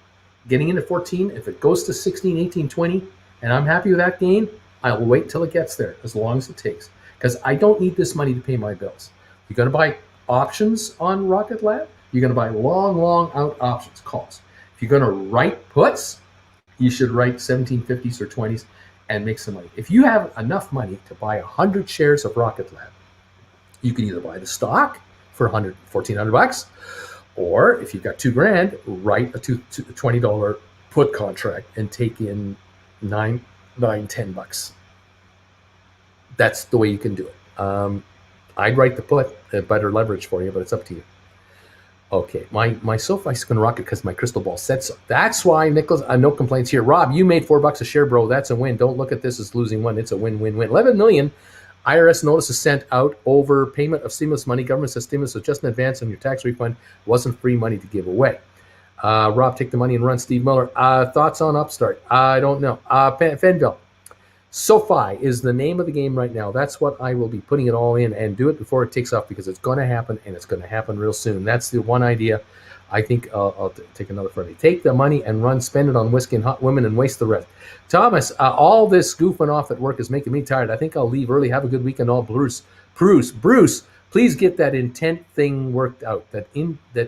getting into 14. If it goes to 16, 18, 20, and I'm happy with that gain, I will wait till it gets there, as long as it takes. Because I don't need this money to pay my bills. You're going to buy options on Rocket Lab, you're going to buy long out options, calls. If you're going to write puts, you should write 1750s or 20s and make some money. If you have enough money to buy 100 shares of Rocket Lab, you can either buy the stock for $1,400, or if you've got $2,000, write a $20 put contract and take in $10. That's the way you can do it. I'd write the put, better leverage for you, but it's up to you. Okay, my SOFI's going to rocket because my crystal ball said so. That's why, Nicholas, no complaints here. Rob, you made $4 a share, bro. That's a win. Don't look at this as losing one. It's a win-win-win. 11 million IRS notices sent out over payment of stimulus money. Government says stimulus was just an advance on your tax refund. Wasn't free money to give away. Rob, take the money and run. Steve Miller. Thoughts on Upstart? I don't know. Fenville. SOFI is the name of the game right now. That's what I will be putting it all in, and do it before it takes off, because it's going to happen, and it's going to happen real soon. That's the one idea. I think I'll take another for me. Take the money and run, spend it on whiskey and hot women, and waste the rest. Thomas, all this goofing off at work is making me tired. I think I'll leave early. Have a good weekend, all. Bruce, please get that intent thing worked out. That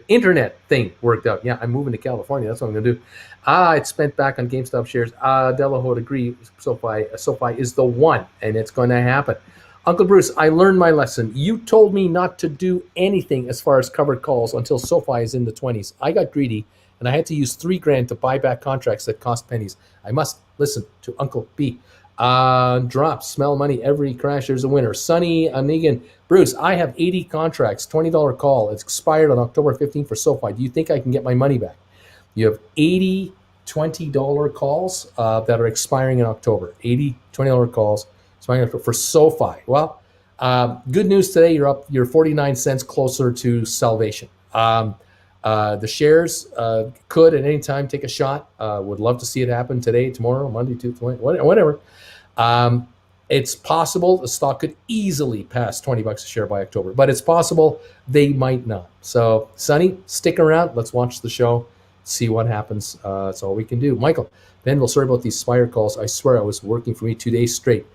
internet thing worked out. Yeah, I'm moving to California. That's what I'm going to do. It's spent back on GameStop shares. Delahoe would agree. SOFI is the one, and it's going to happen. Uncle Bruce, I learned my lesson. You told me not to do anything as far as covered calls until SOFI is in the 20s. I got greedy, and I had to use $3,000 to buy back contracts that cost pennies. I must listen to Uncle B. Drops, smell money, every crash, there's a winner. Sonny Negan, Bruce, I have 80 contracts, $20 call. It's expired on October 15th for SOFI. Do you think I can get my money back? You have 80 $20 calls that are expiring in October. 80 $20 calls expiring for SOFI. Well, good news today. You're 49 cents closer to salvation. The shares could at any time take a shot. Would love to see it happen today, tomorrow, Monday, Tuesday, whatever. It's possible the stock could easily pass $20 a share by October, but it's possible they might not. So, Sonny, stick around. Let's watch the show, see what happens. That's all we can do. Michael, Fenville, sorry about these Spire calls. I swear I was working for me 2 days straight.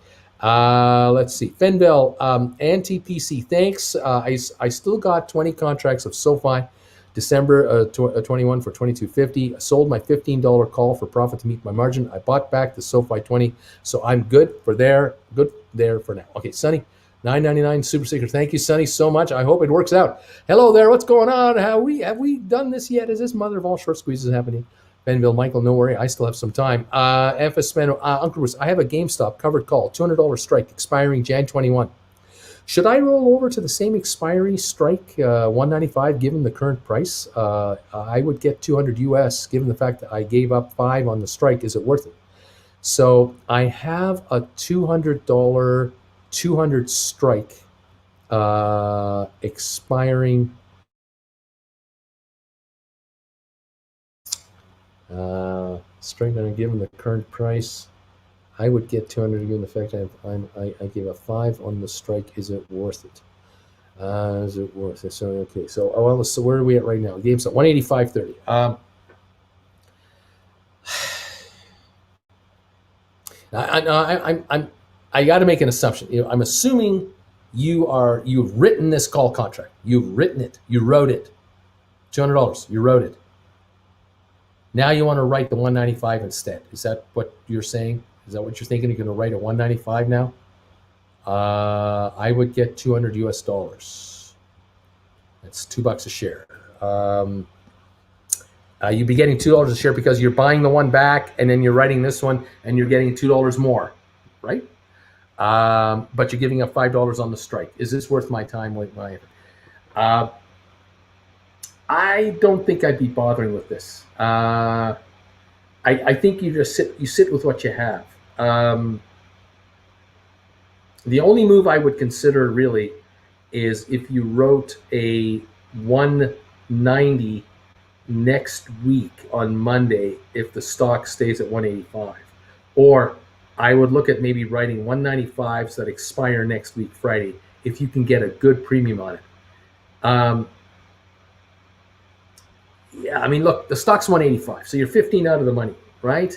Let's see. Fenville, anti-PC, thanks. I still got 20 contracts of SOFI. December 21 for $22.50. I sold my $15 call for profit to meet my margin. I bought back the SOFI 20, so I'm good there for now. Okay, Sonny, $9.99 super sticker. Thank you, Sonny, so much. I hope it works out. Hello there. What's going on? Have we done this yet? Is this mother of all short squeezes happening? Benville, Michael, no worry. I still have some time. FS Spano, Uncle Bruce, I have a GameStop covered call, $200 strike expiring Jan 21. Should I roll over to the same expiry strike, 195, given the current price? I would get 200 US, given the fact that I gave up 5 on the strike. Is it worth it? So I have a $200 200 strike expiring. Strike given the current price. I would get 200 given the fact I gave a 5 on the strike. Is it worth it? Is it worth it? So okay. So so where are we at right now? GameStop 185.30. I got to make an assumption. I'm assuming you've written this call contract. You've written it. You wrote it. $200. You wrote it. Now you want to write the 195 instead. Is that what you're saying? Is that what you're thinking? You're going to write a 195 now? I would get 200 US dollars. That's $2 a share. You'd be getting $2 a share because you're buying the one back and then you're writing this one and you're getting $2 more, right? But you're giving up $5 on the strike. Is this worth my time? Uh, I don't think I'd be bothering with this. I think you sit with what you have. The only move I would consider really is if you wrote a 190 next week on Monday if the stock stays at 185. Or I would look at maybe writing 195s that expire next week Friday if you can get a good premium on it. Yeah, I mean, look, the stock's 185, so you're 15 out of the money, right?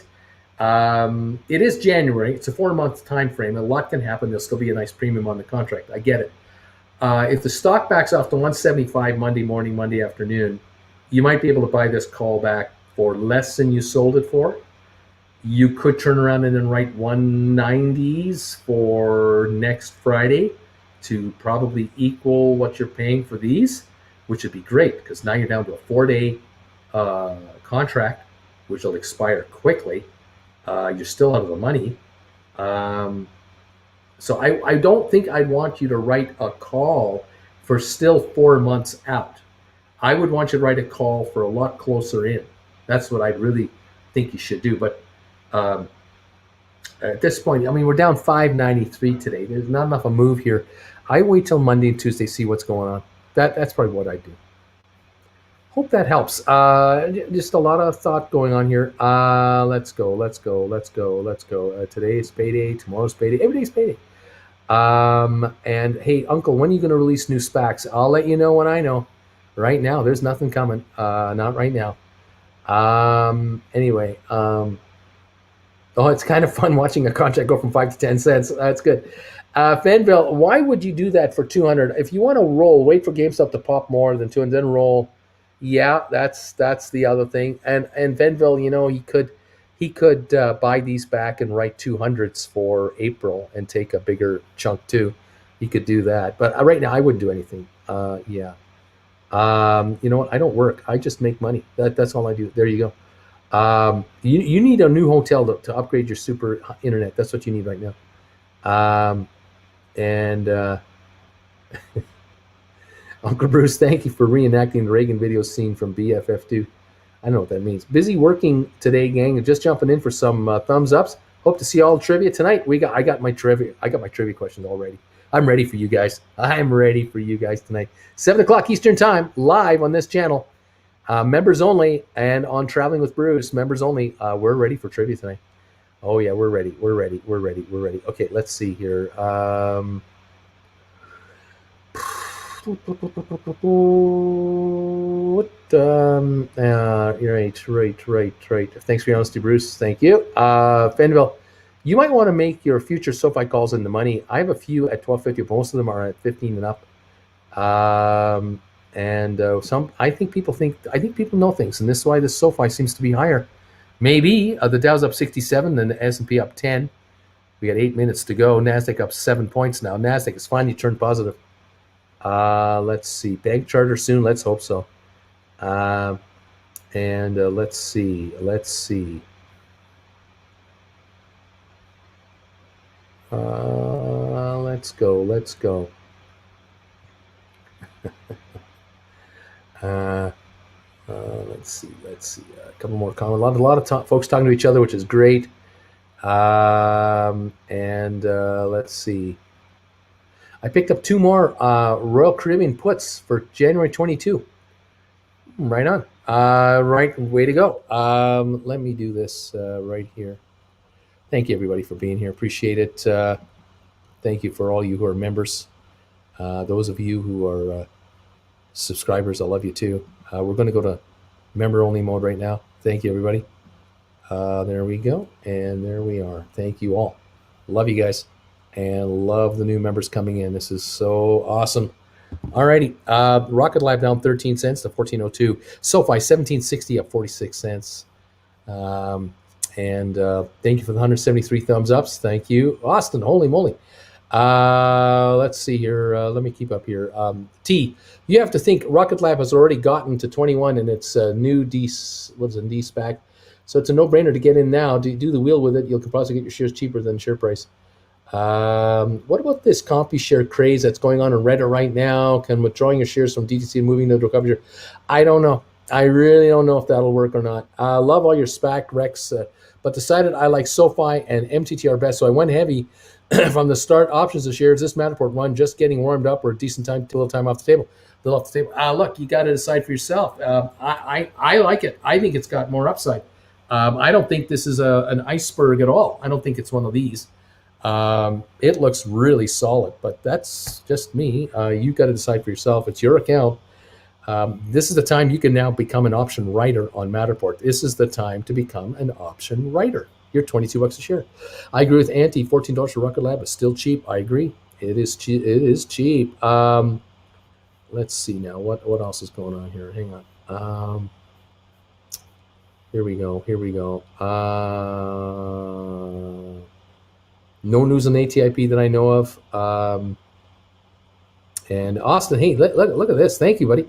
It is January. It's a 4-month time frame. A lot can happen. There'll still be a nice premium on the contract. I get it. If the stock backs off to 175 Monday morning, Monday afternoon, you might be able to buy this call back for less than you sold it for. You could turn around and then write 190s for next Friday to probably equal what you're paying for these, which would be great because now you're down to a 4-day contract, which will expire quickly. You're still out of the money. So I don't think I'd want you to write a call for still 4 months out. I would want you to write a call for a lot closer in. That's what I'd really think you should do. But at this point, I mean, we're down 593 today. There's not enough a move here. I wait till Monday and Tuesday, see what's going on. That's probably what I do. Hope that helps. Just a lot of thought going on here. Let's go. Today is payday. Tomorrow's payday. Every day's payday. And hey, Uncle, when are you going to release new SPACs? I'll let you know when I know. Right now, there's nothing coming. Not right now. Anyway, it's kind of fun watching a contract go from 5 to 10 cents. That's good. Fanville, why would you do that for 200? If you want to roll, wait for GameStop to pop more than 200, then roll. Yeah, that's the other thing. And Venville, he could buy these back and write 200s for April and take a bigger chunk too. He could do that. But right now, I wouldn't do anything. Yeah. You know what? I don't work. I just make money. That's all I do. There you go. You need a new hotel to upgrade your super internet. That's what you need right now. Uncle Bruce, thank you for reenacting the Reagan video scene from BFF2. I don't know what that means. Busy working today, gang. Just jumping in for some thumbs ups. Hope to see all the trivia tonight. I got my trivia questions already. I'm ready for you guys. Tonight. 7 o'clock Eastern time, live on this channel. Members only, and on Traveling with Bruce, members only. We're ready for trivia tonight. Oh yeah, we're ready. Okay, let's see here. Right. Thanks for your honesty, Bruce. Thank you. Fenville, you might want to make your future SoFi calls in the money. I have a few at 12.50. Most of them are at 15 and up. I think people know things, and this is why the SoFi seems to be higher. Maybe the Dow's up 67, then the S&P up 10. We got 8 minutes to go. Nasdaq up 7 points now. Nasdaq has finally turned positive. Let's see. Bank charter soon. Let's hope so. Let's see. Let's go. Let's see. A couple more comments. A lot of folks talking to each other, which is great. Let's see. I picked up 2 more Royal Caribbean puts for January 22. Right on. Right, way to go. Let me do this right here. Thank you, everybody, for being here. Appreciate it. Thank you for all you who are members. Those of you who are subscribers, I love you too. We're going to go to member-only mode right now. Thank you, everybody. There we go, and there we are. Thank you all. Love you guys, and love the new members coming in. This is so awesome. All righty. Rocket Lab down 13 cents to 14.02. SoFi 17.60 up 46 cents. Thank you for the 173 thumbs ups. Thank you, Austin. Holy moly. Let's see here. Let me keep up here. T, you have to think Rocket Lab has already gotten to 21 and it's a new D-SPAC. So it's a no-brainer to get in now. Do the wheel with it. You'll probably get your shares cheaper than share price. What about this CompuShare craze that's going on in Reddit right now? Can withdrawing your shares from DTC and moving them to a CompuShare? I don't know. I really don't know if that'll work or not. I love all your SPAC Rex, but decided I like SOFI and MTTR best, so I went heavy from the start. Options of shares. This Matterport one just getting warmed up or a decent time, a little time off the table. A little off the table. Look, you got to decide for yourself. I like it. I think it's got more upside. I don't think this is an iceberg at all. I don't think it's one of these. It looks really solid, but that's just me. You got to decide for yourself. It's your account. This is the time you can now become an option writer on Matterport. This is the time to become an option writer. You're $22 a share. I agree with Anti. $14 for Rocket Lab is still cheap. I agree. It is cheap. It is cheap. Let's see now. What else is going on here? Hang on. Here we go. No news on ATIP that I know of. And Austin, hey, look at this. Thank you, buddy.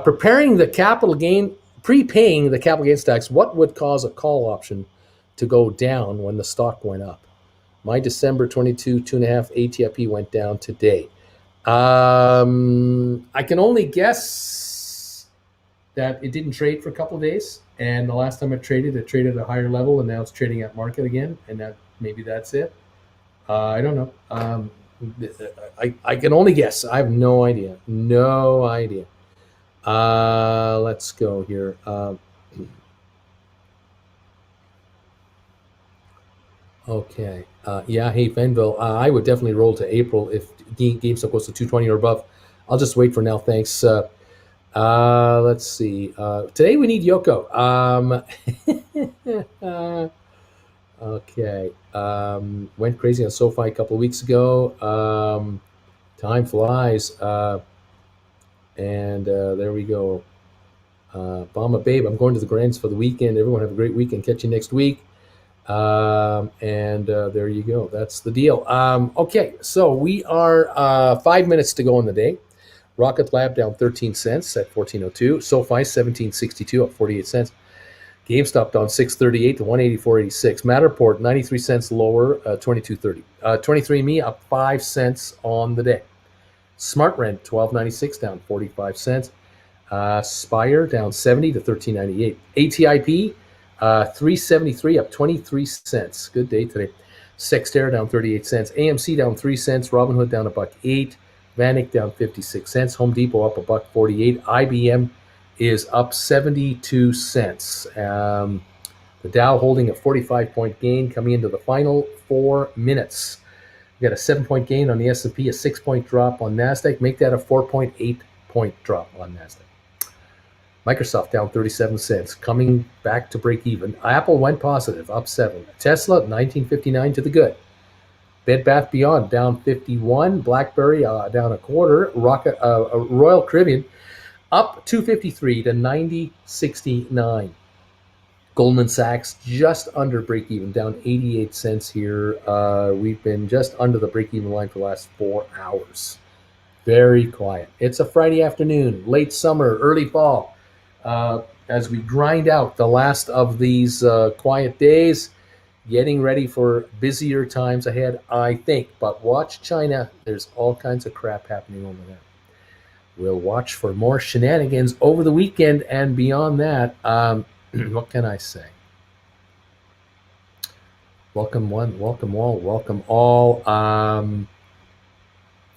Prepaying the capital gains tax, what would cause a call option to go down when the stock went up? My December 22, 2.5 ATIP went down today. I can only guess that it didn't trade for a couple of days. And the last time it traded at a higher level, and now it's trading at market again. And maybe that's it. I don't know. I can only guess. I have no idea. Let's go here. Okay. Yeah. Hey, Fenville. I would definitely roll to April if GameStop goes to 220 or above. I'll just wait for now. Thanks. Let's see. Today we need Yoko. Okay. Went crazy on SoFi a couple of weeks ago. Time flies. And there we go. Bama Babe, I'm going to the Grands for the weekend. Everyone have a great weekend. Catch you next week. And there you go. That's the deal. Okay, so we are 5 minutes to go in the day. Rocket Lab down 13 cents at 14.02. SoFi 17.62 at 48 cents. GameStop down 6.38 to 184.86. Matterport 93 cents lower, 22.30. 23andMe up 5 cents on the day. SmartRent 12.96 down 45 cents. Spire down 70 to 13.98. ATIP 373 up 23 cents. Good day today. Sexter down 38 cents. AMC down 3 cents. Robinhood down $1.08. Vanik down 56 cents. Home Depot up $1.48. IBM is up 72 cents. The Dow holding a 45-point gain coming into the final 4 minutes. We got a 7-point gain on the S&P, a 6-point drop on NASDAQ. Make that a 4.8-point drop on NASDAQ. Microsoft down 37 cents, coming back to break even. Apple went positive, up 7. Tesla, 19.59 to the good. Bed Bath Beyond down 51. BlackBerry down a quarter. Royal Caribbean up 253 to 90.69. Goldman Sachs just under break even, down 88 cents here. We've been just under the break even line for the last 4 hours. Very quiet. It's a Friday afternoon, late summer, early fall. As we grind out the last of these quiet days, getting ready for busier times ahead, I think. But watch China. There's all kinds of crap happening over there. We'll watch for more shenanigans over the weekend and beyond that. What can I say? Welcome one, welcome all.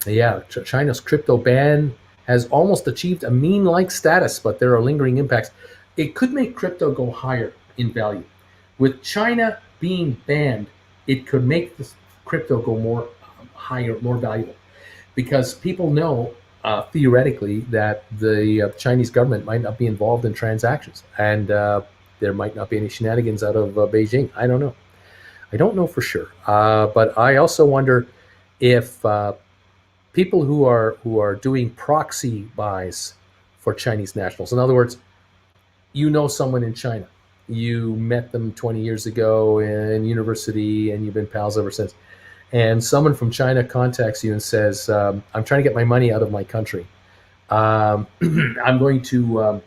Yeah, China's crypto ban has almost achieved a meme-like status, but there are lingering impacts. It could make crypto go higher in value. With China being banned, it could make this crypto go more higher, more valuable, because people know theoretically that the Chinese government might not be involved in transactions, and there might not be any shenanigans out of Beijing. I don't know. I don't know for sure. But I also wonder if people who are doing proxy buys for Chinese nationals, in other words, you know someone in China, you met them 20 years ago in university, and you've been pals ever since, and someone from China contacts you and says, I'm trying to get my money out of my country. I'm going to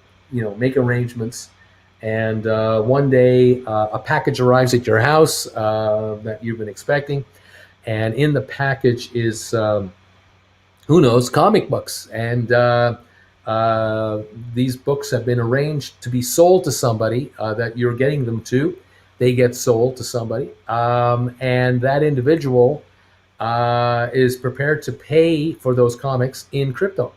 make arrangements, and one day a package arrives at your house that you've been expecting, and in the package is who knows, comic books. And these books have been arranged to be sold to somebody that you're getting them to. They get sold to somebody, and that individual is prepared to pay for those comics in crypto.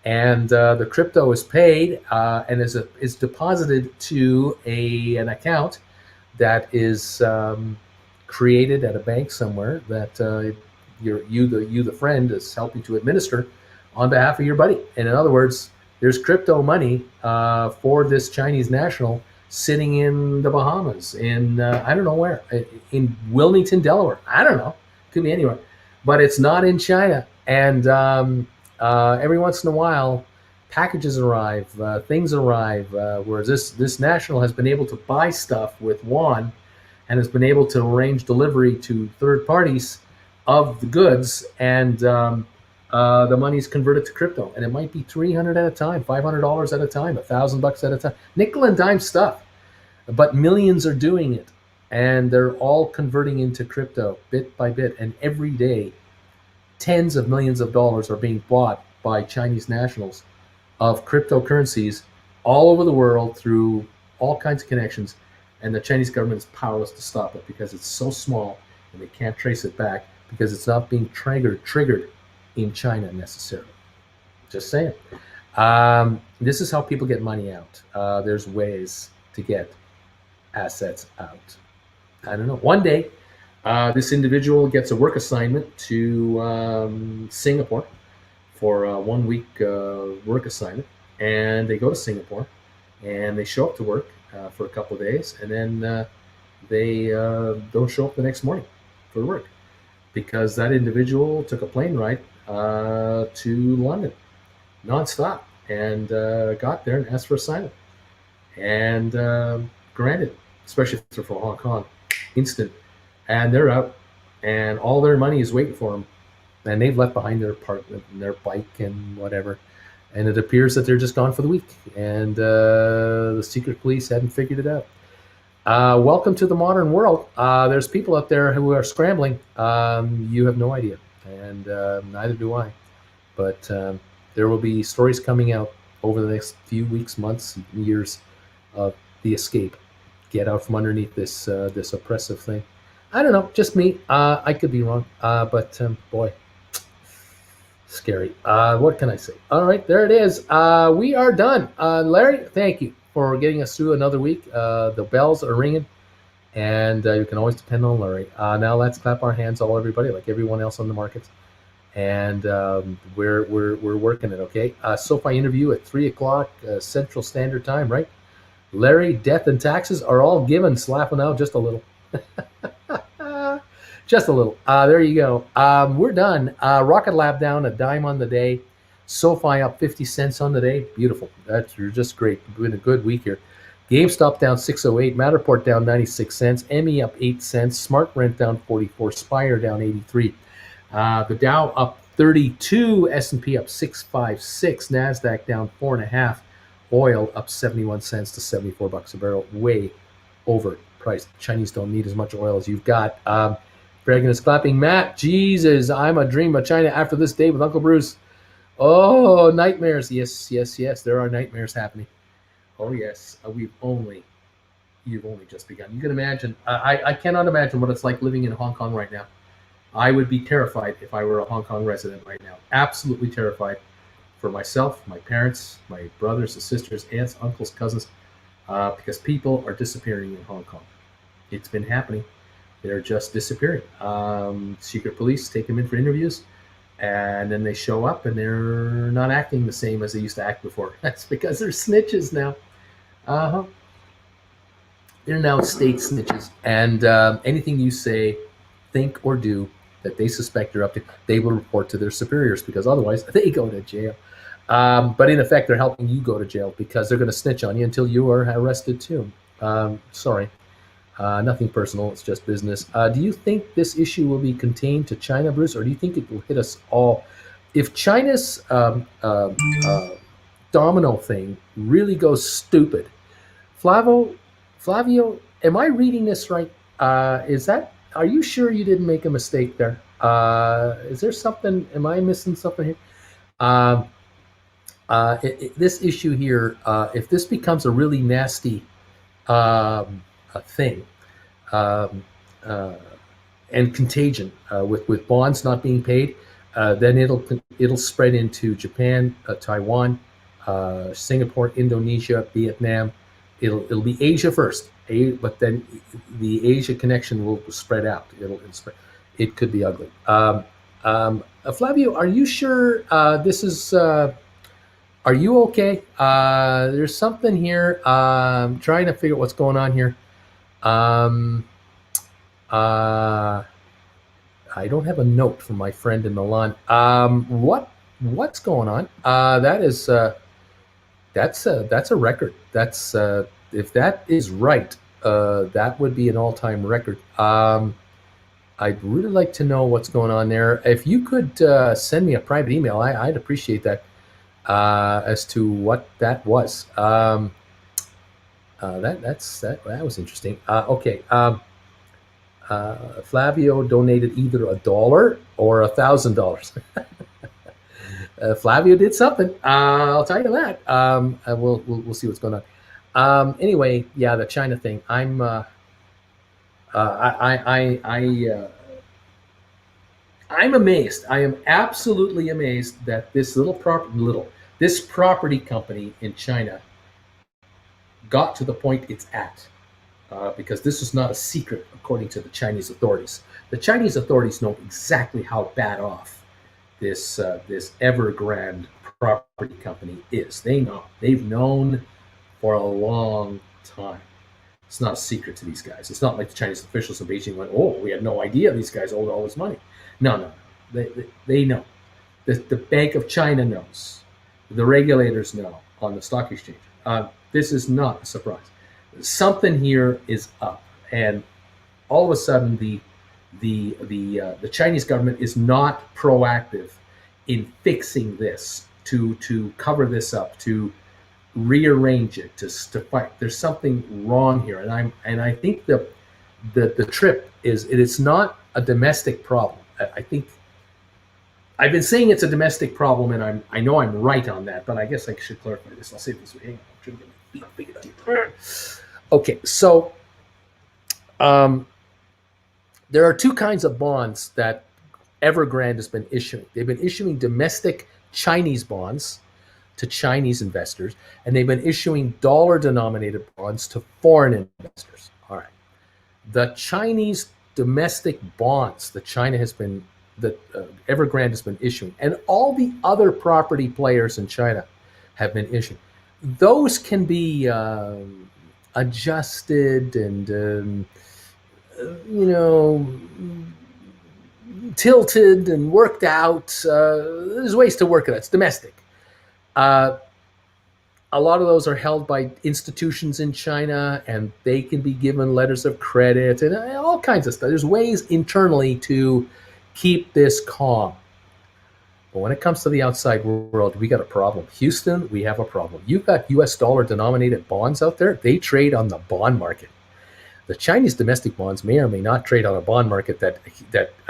And the crypto is paid and is deposited to an account that is created at a bank somewhere that you the friend is helping to administer on behalf of your buddy. And in other words, there's crypto money for this Chinese national sitting in the Bahamas, in I don't know where, in Wilmington, Delaware. I don't know, could be anywhere, but it's not in China. And every once in a while, packages arrive, things arrive, whereas this national has been able to buy stuff with yuan and has been able to arrange delivery to third parties of the goods, and the money's converted to crypto, and it might be $300 at a time, $500 at a time, $1,000 at a time, nickel and dime stuff, but millions are doing it, and they're all converting into crypto bit by bit, and every day, tens of millions of dollars are being bought by Chinese nationals of cryptocurrencies all over the world through all kinds of connections, and the Chinese government is powerless to stop it because it's so small and they can't trace it back because it's not being triggered in China necessarily. Just saying. This is how people get money out. There's ways to get assets out. I don't know. One day, this individual gets a work assignment to Singapore for a 1 week work assignment, and they go to Singapore and they show up to work for a couple of days, and then they don't show up the next morning for work because that individual took a plane ride to London nonstop and got there and asked for asylum, and granted, especially if they're from Hong Kong, instant, and they're out, and all their money is waiting for them, and they've left behind their apartment and their bike and whatever, and it appears that they're just gone for the week, and the secret police hadn't figured it out. Welcome to the modern world. There's people out there who are scrambling. You have no idea, and neither do I. But there will be stories coming out over the next few weeks, months, years of the escape. Get out from underneath this oppressive thing. I don't know, just me. I could be wrong, but boy, scary. What can I say? All right, there it is. We are done. Larry, thank you for getting us through another week. The bells are ringing, and you can always depend on Larry. Now let's clap our hands, all everybody, like everyone else on the markets, and we're working it. Okay. SOFI interview at 3:00 Central Standard Time, right? Larry, death and taxes are all given. Slapping out just a little. Just a little. There you go. We're done. Rocket Lab down a dime on the day. SOFI up 50 cents on the day. Beautiful. You're just great. It's been a good week here. GameStop down 608. Matterport down 96 cents. ME up 8 cents. Smart Rent down 44. Spire down 83. The Dow up 32. S&P up 656. NASDAQ down 4.5. Oil up 71 cents to $74 a barrel. Way overpriced. Chinese don't need as much oil as you've got. Dragon is clapping. Matt, Jesus, I'm a dream of China after this day with Uncle Bruce. Oh, nightmares. Yes, yes, yes. There are nightmares happening. Oh, yes. You've only just begun. You can imagine. I cannot imagine what it's like living in Hong Kong right now. I would be terrified if I were a Hong Kong resident right now. Absolutely terrified for myself, my parents, my brothers and sisters, aunts, uncles, cousins, because people are disappearing in Hong Kong. It's been happening. They're just disappearing. Secret police take them in for interviews, and then they show up and they're not acting the same as they used to act before. That's because they're snitches now. They're now state snitches, and anything you say, think, or do that they suspect you're up to, they will report to their superiors, because otherwise they go to jail. But in effect, they're helping you go to jail because they're going to snitch on you until you are arrested too. Sorry. Nothing personal. It's just business. Do you think this issue will be contained to China, Bruce, or do you think it will hit us all? If China's domino thing really goes stupid, Flavio, am I reading this right? Is that are you sure you didn't make a mistake there? Is there something? Am I missing something here? Um, this issue here, if this becomes a really nasty thing, um, uh, and contagion with bonds not being paid, then it'll spread into Japan, Taiwan, Singapore, Indonesia, Vietnam. It'll be Asia first, but then the Asia connection will spread out. It'll spread. It could be ugly. Flavio, are you sure this is? Are you okay? There's something here. Trying to figure out what's going on here. Um, uh, I don't have a note from my friend in Milan. What's going on? That's a record. That's if that is right, that would be an all-time record. I'd really like to know what's going on there. If you could send me a private email, I'd appreciate that as to what that was. That was interesting. Okay. Flavio donated either $1 or $1,000. Flavio did something. I'll tell you that. We'll see what's going on. Anyway, yeah, the China thing. I'm amazed. I am absolutely amazed that this property company in China got to the point it's at. Because this is not a secret, according to the Chinese authorities. The Chinese authorities know exactly how bad off this Evergrande property company is. They know. They've known for a long time. It's not a secret to these guys. It's not like the Chinese officials in Beijing went, "Oh, we had no idea these guys owed all this money." No. They know. The Bank of China knows. The regulators know on the stock exchange. This is not a surprise. Something here is up, and all of a sudden the Chinese government is not proactive in fixing this, to cover this up, to rearrange it, to fight. There's something wrong here, and I think the trip is it's not a domestic problem. I think I've been saying it's a domestic problem, and I know I'm right on that, but I guess I should clarify this. I'll say it this way. Hang on, I'm trying to get my feet up. Okay, so there are two kinds of bonds that Evergrande has been issuing. They've been issuing domestic Chinese bonds to Chinese investors, and they've been issuing dollar-denominated bonds to foreign investors. All right. The Chinese domestic bonds that Evergrande has been issuing, and all the other property players in China have been issuing, those can be adjusted and tilted and worked out. There's ways to work it out. It's domestic. A lot of those are held by institutions in China, and they can be given letters of credit and all kinds of stuff. There's ways internally to keep this calm. But when it comes to the outside world, we got a problem. Houston, we have a problem. You've got US dollar denominated bonds out there. They trade on the bond market. The Chinese domestic bonds may or may not trade on a bond market that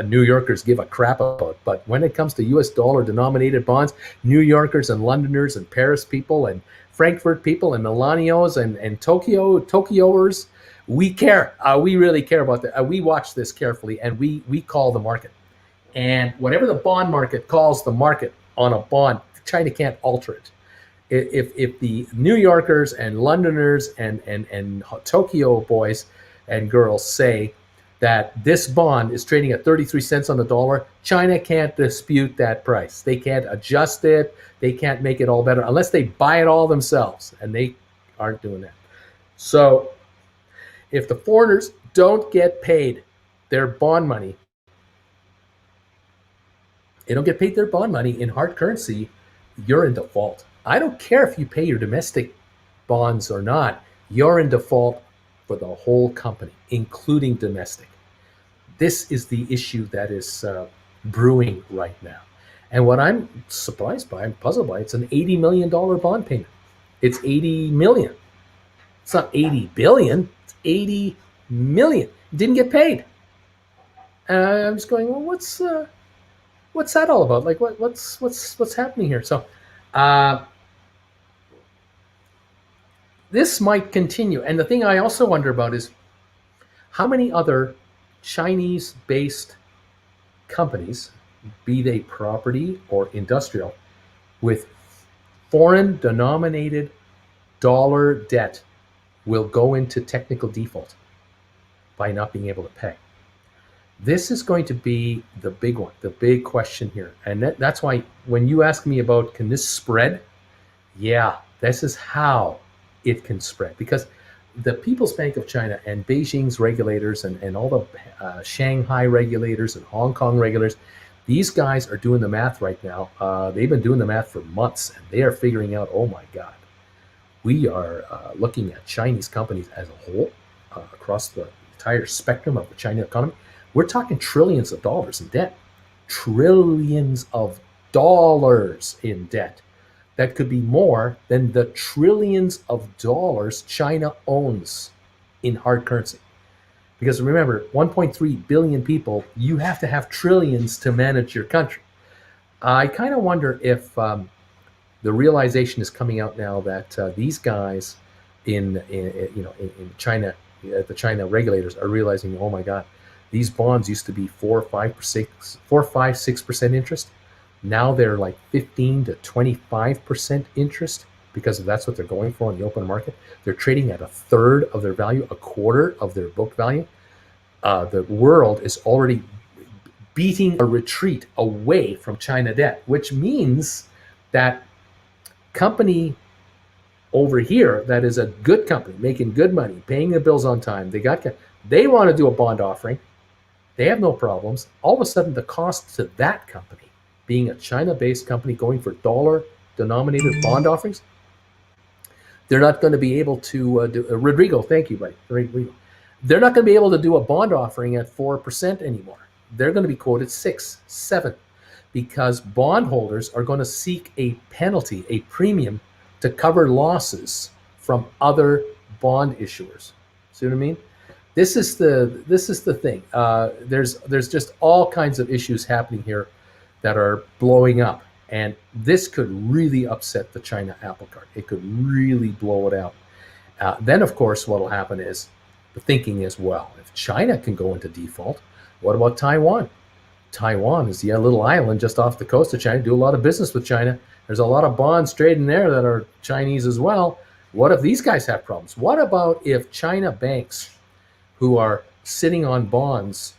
New Yorkers give a crap about. But when it comes to US dollar denominated bonds, New Yorkers and Londoners and Paris people and Frankfurt people and Milanios and Tokyoers, we care. We really care about that. We watch this carefully, and we call the market. And whatever the bond market calls the market on a bond, China can't alter it. If the New Yorkers and Londoners and Tokyo boys and girls say that this bond is trading at 33 cents on the dollar, China can't dispute that price. They can't adjust it. They can't make it all better unless they buy it all themselves, and they aren't doing that. So if the foreigners don't get paid their bond money, they don't get paid their bond money in hard currency, you're in default. I don't care if you pay your domestic bonds or not. You're in default for the whole company, including domestic. This is the issue that is brewing right now. And what I'm surprised by, I'm puzzled by, it's an $80 million bond payment. It's 80 million. It's not 80 billion. It's 80 million. Didn't get paid. And I'm just going, well, what's that all about? Like, what's happening here? So, uh, this might continue. And the thing I also wonder about is how many other Chinese-based companies, be they property or industrial, with foreign denominated dollar debt will go into technical default by not being able to pay. This is going to be the big one, the big question here. And that's why when you ask me about can this spread, yeah, this is how it can spread. Because the People's Bank of China and Beijing's regulators and all the Shanghai regulators and Hong Kong regulators, these guys are doing the math right now. They've been doing the math for months, and they are figuring out, oh my God, we are looking at Chinese companies as a whole across the entire spectrum of the China economy. We're talking trillions of dollars in debt, trillions of dollars in debt. That could be more than the trillions of dollars China owns in hard currency. Because remember, 1.3 billion people, you have to have trillions to manage your country. I kind of wonder if the realization is coming out now that these guys in China, the China regulators are realizing, oh my God, these bonds used to be 4, 5, 6% interest. Now they're like 15 to 25% interest because that's what they're going for in the open market. They're trading at a third of their value, a quarter of their book value. The world is already beating a retreat away from China debt, which means that company over here that is a good company, making good money, paying the bills on time, they want to do a bond offering. They have no problems. All of a sudden, the cost to that company, being a China-based company going for dollar-denominated bond offerings, they're not going to be able to do. Rodrigo, thank you, buddy. Rodrigo. They're not going to be able to do a bond offering at 4% anymore. They're going to be quoted 6, 7, because bondholders are going to seek a penalty, a premium, to cover losses from other bond issuers. See what I mean? This is the thing. There's just all kinds of issues happening here that are blowing up, and this could really upset the China apple cart. It could really blow it out. Then, of course, what will happen is the thinking is, well, if China can go into default, what about Taiwan? Taiwan is the little island just off the coast of China. Do a lot of business with China. There's a lot of bonds trading there that are Chinese as well. What if these guys have problems? What about if China banks who are sitting on bonds,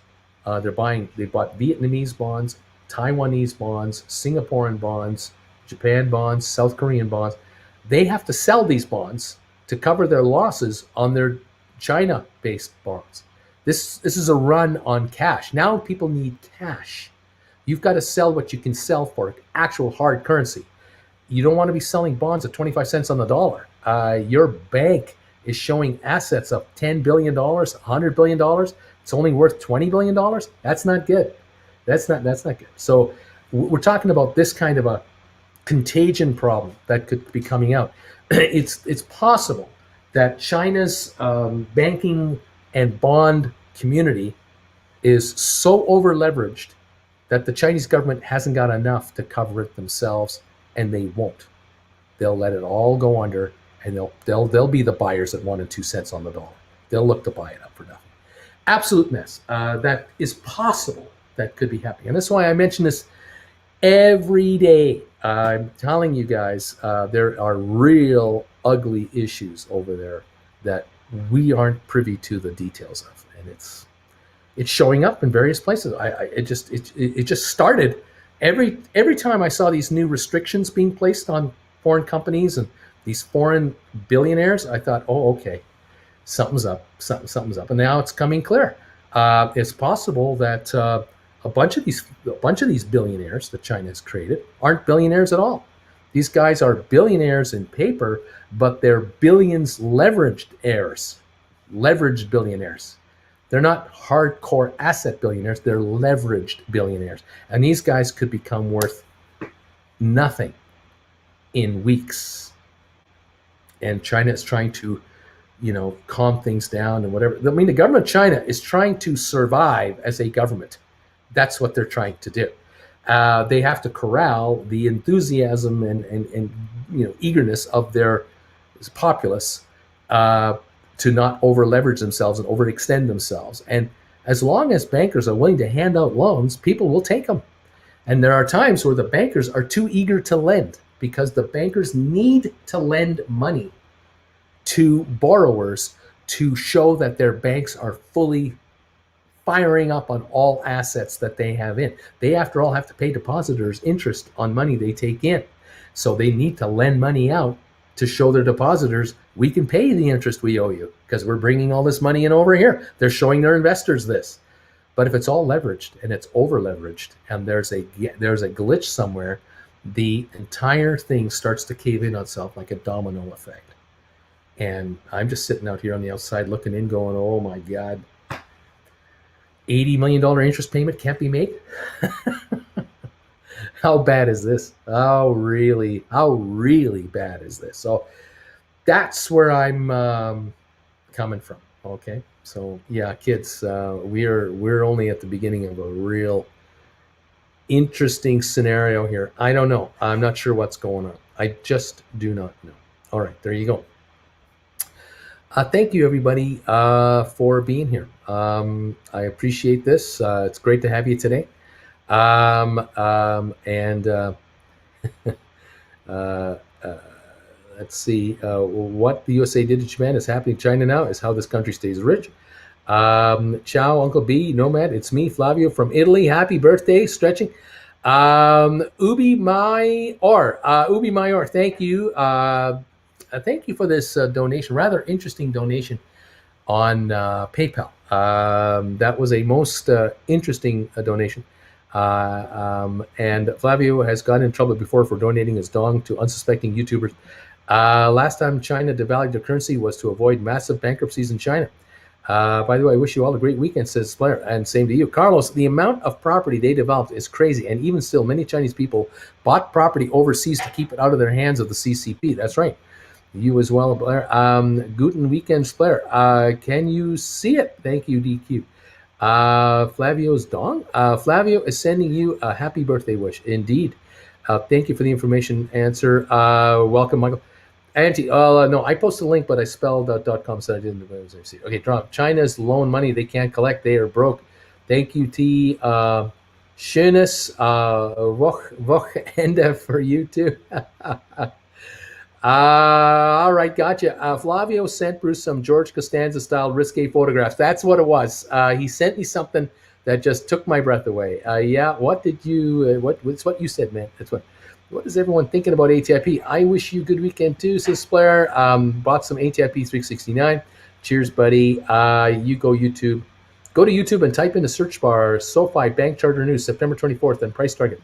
they bought Vietnamese bonds, Taiwanese bonds, Singaporean bonds, Japan bonds, South Korean bonds. They have to sell these bonds to cover their losses on their China-based bonds. This is a run on cash. Now people need cash. You've got to sell what you can sell for actual hard currency. You don't want to be selling bonds at 25 cents on the dollar. Your bank is showing assets of $10 billion, $100 billion. It's only worth $20 billion. That's not good. That's not good. So we're talking about this kind of a contagion problem that could be coming out. It's possible that China's banking and bond community is so over leveraged that the Chinese government hasn't got enough to cover it themselves, and they won't. They'll let it all go under, and they'll be the buyers at 1 and 2 cents on the dollar. They'll look to buy it up for nothing. Absolute mess. That is possible. That could be happening, and that's why I mention this every day. I'm telling you guys, there are real ugly issues over there that we aren't privy to the details of, and it's showing up in various places. It just started every time I saw these new restrictions being placed on foreign companies and these foreign billionaires. I thought, oh, okay, something's up, something's up, and now it's coming clear. It's possible that a bunch of these billionaires that China has created aren't billionaires at all. These guys are billionaires in paper, but they're billions leveraged heirs, leveraged billionaires. They're not hardcore asset billionaires. They're leveraged billionaires. And these guys could become worth nothing in weeks. And China is trying to calm things down and whatever. I mean, the government of China is trying to survive as a government. That's what they're trying to do. They have to corral the enthusiasm and eagerness of their populace to not over leverage themselves and overextend themselves. And as long as bankers are willing to hand out loans, people will take them. And there are times where the bankers are too eager to lend because the bankers need to lend money to borrowers to show that their banks are fully firing up on all assets that they have in. They, after all, have to pay depositors interest on money they take in. So they need to lend money out to show their depositors, we can pay the interest we owe you because we're bringing all this money in over here. They're showing their investors this. But if it's all leveraged and it's over leveraged and there's a glitch somewhere, the entire thing starts to cave in on itself like a domino effect. And I'm just sitting out here on the outside looking in going, oh my God, $80 million interest payment can't be made? How bad is this? How really bad is this? So that's where I'm coming from. Okay. So yeah, kids, we're only at the beginning of a real interesting scenario here. I don't know. I'm not sure what's going on. I just do not know. All right, there you go. Thank you, everybody, for being here. I appreciate this. It's great to have you today. Let's see. What the USA did to Japan is happening in China now is how this country stays rich. Ciao, Uncle B, Nomad. It's me, Flavio from Italy. Happy birthday, stretching. Ubi Mayor, thank you. Thank you for this donation, rather interesting donation on PayPal. That was a most interesting donation. And Flavio has gotten in trouble before for donating his dong to unsuspecting YouTubers. Last time China devalued their currency was to avoid massive bankruptcies in China. By the way, I wish you all a great weekend, says Blair, and same to you. Carlos, the amount of property they developed is crazy, and even still, many Chinese people bought property overseas to keep it out of their hands of the CCP. That's right. You as well, Blair. Guten weekend, Blair. Can you see it? Thank you, DQ. Flavio's dong. Flavio is sending you a happy birthday wish. Indeed. Thank you for the information answer. Welcome, Michael. Auntie, no, I posted a link, but I spelled .com, so I didn't see it. Okay, drop. China's loan money they can't collect. They are broke. Thank you, T. Schönes Wochenende for you too. All right, gotcha. Flavio sent Bruce some George Costanza-style risque photographs. That's what it was. He sent me something that just took my breath away. Yeah, what did you? What's what you said, man? That's what is everyone thinking about ATIP? I wish you a good weekend too, says Blair. Bought some ATIP 369. Cheers, buddy. You go YouTube. Go to YouTube and type in the search bar SOFI Bank Charter News, September 24th, and price target.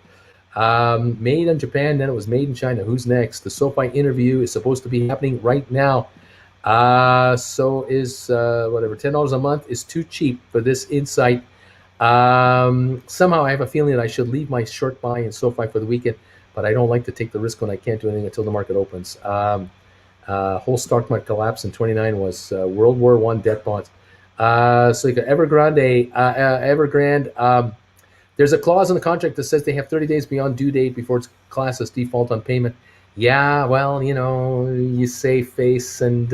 Made in Japan, then it was made in China. Who's next? The SOFI interview is supposed to be happening right now. So is whatever, $10 a month is too cheap for this insight. Somehow I have a feeling that I should leave my short buy in SOFI for the weekend, but I don't like to take the risk when I can't do anything until the market opens. Whole stock market collapse in 29 was World War I debt bonds. So you got Evergrande. There's a clause in the contract that says they have 30 days beyond due date before it's classed as default on payment. Yeah, well, you save face and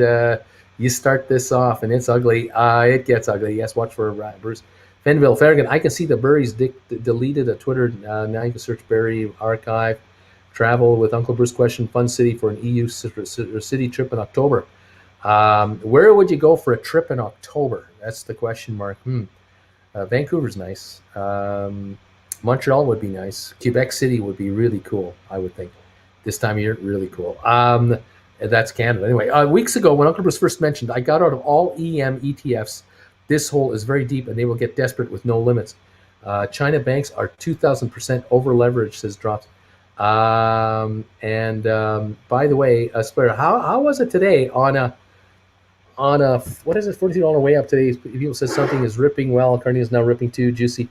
you start this off, and it's ugly. It gets ugly. Yes, watch for Bruce. Fenville, Farragon, I can see the Burry's deleted a Twitter. Now you can search Burry archive. Travel with Uncle Bruce question. Fun city for an EU city trip in October. Where would you go for a trip in October? That's the question mark. Vancouver's nice. Montreal would be nice. Quebec City would be really cool, I would think. This time of year, really cool. That's Canada. Anyway, weeks ago when Uncle Bruce first mentioned, I got out of all EM ETFs. This hole is very deep, and they will get desperate with no limits. China banks are 2,000% over leveraged, says Drops. By the way, Splair, how was it today on a what is it, $42 way up today? People said something is ripping well. Carney is now ripping too. Juicy.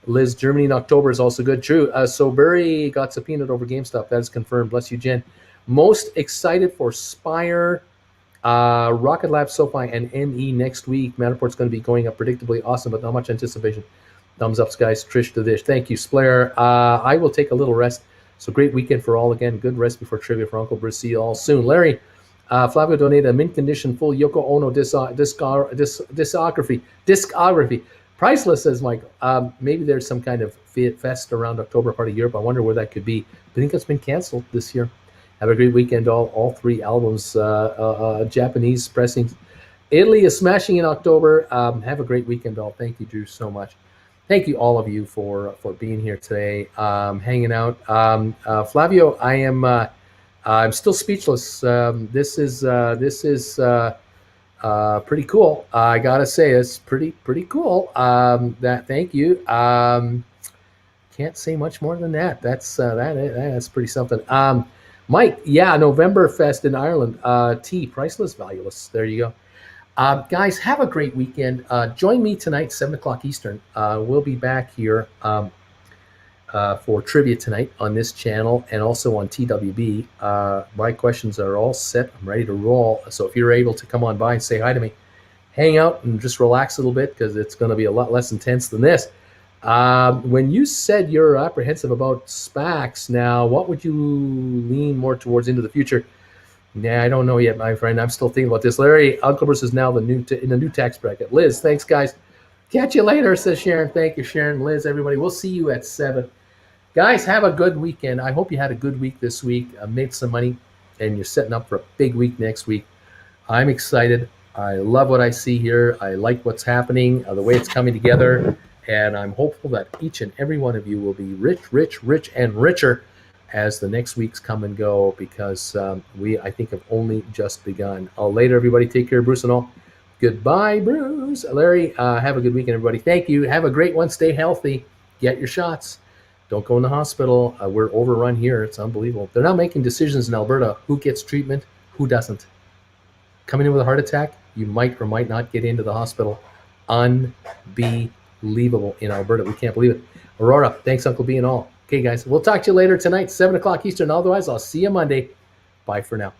Liz, Germany in October is also good. True. So Burry got subpoenaed over GameStop. That is confirmed. Bless you, Jen. Most excited for Spire Rocket Lab, SoFi, and ME next week. Matterport's going to be going up predictably. Awesome, but not much anticipation. Thumbs up, guys. Trish to this. Thank you, Splair. I will take a little rest. So great weekend for all again. Good rest before trivia for Uncle Bruce. See you all soon. Larry, Flavio donated a mint condition full Yoko Ono discography. Priceless, says Michael. Maybe there's some kind of fest around October part of Europe. I wonder where that could be. I think it's been canceled this year. Have a great weekend, all 3 albums, Japanese pressings. Italy is smashing in October. Have a great weekend, all. Thank you, Drew, so much. Thank you, all of you, for being here today, hanging out. Flavio, I'm still speechless. This is pretty cool. I gotta say, it's pretty cool. Thank you. Can't say much more than that. That's pretty something. Mike, yeah, November Fest in Ireland. Priceless, valueless. There you go. Guys, have a great weekend. Join me tonight, 7 o'clock Eastern. We'll be back here for trivia tonight on this channel and also on TWB. My questions are all set. I'm ready to roll. So if you're able to come on by and say hi to me, hang out and just relax a little bit, because it's going to be a lot less intense than this. When you said you're apprehensive about SPACs now, what would you lean more towards into the future? Nah, I don't know yet, my friend. I'm still thinking about this. Larry, Uncle Bruce is now in the new tax bracket. Liz, thanks, guys. Catch you later, says Sharon. Thank you, Sharon. Liz, everybody. We'll see you at 7. Guys, have a good weekend. I hope you had a good week this week, made some money, and you're setting up for a big week next week. I'm excited. I love what I see here. I like what's happening, the way it's coming together, and I'm hopeful that each and every one of you will be rich, and richer as the next weeks come and go, because we, I think, have only just begun. Later, everybody. Take care, Bruce and all. Goodbye, Bruce. Larry, have a good weekend, everybody. Thank you. Have a great one. Stay healthy. Get your shots. Don't go in the hospital. We're overrun here. It's unbelievable. They're now making decisions in Alberta. Who gets treatment? Who doesn't? Coming in with a heart attack, you might or might not get into the hospital. Unbelievable in Alberta. We can't believe it. Aurora, thanks, Uncle B and all. Okay, guys, we'll talk to you later tonight, 7 o'clock Eastern. Otherwise, I'll see you Monday. Bye for now.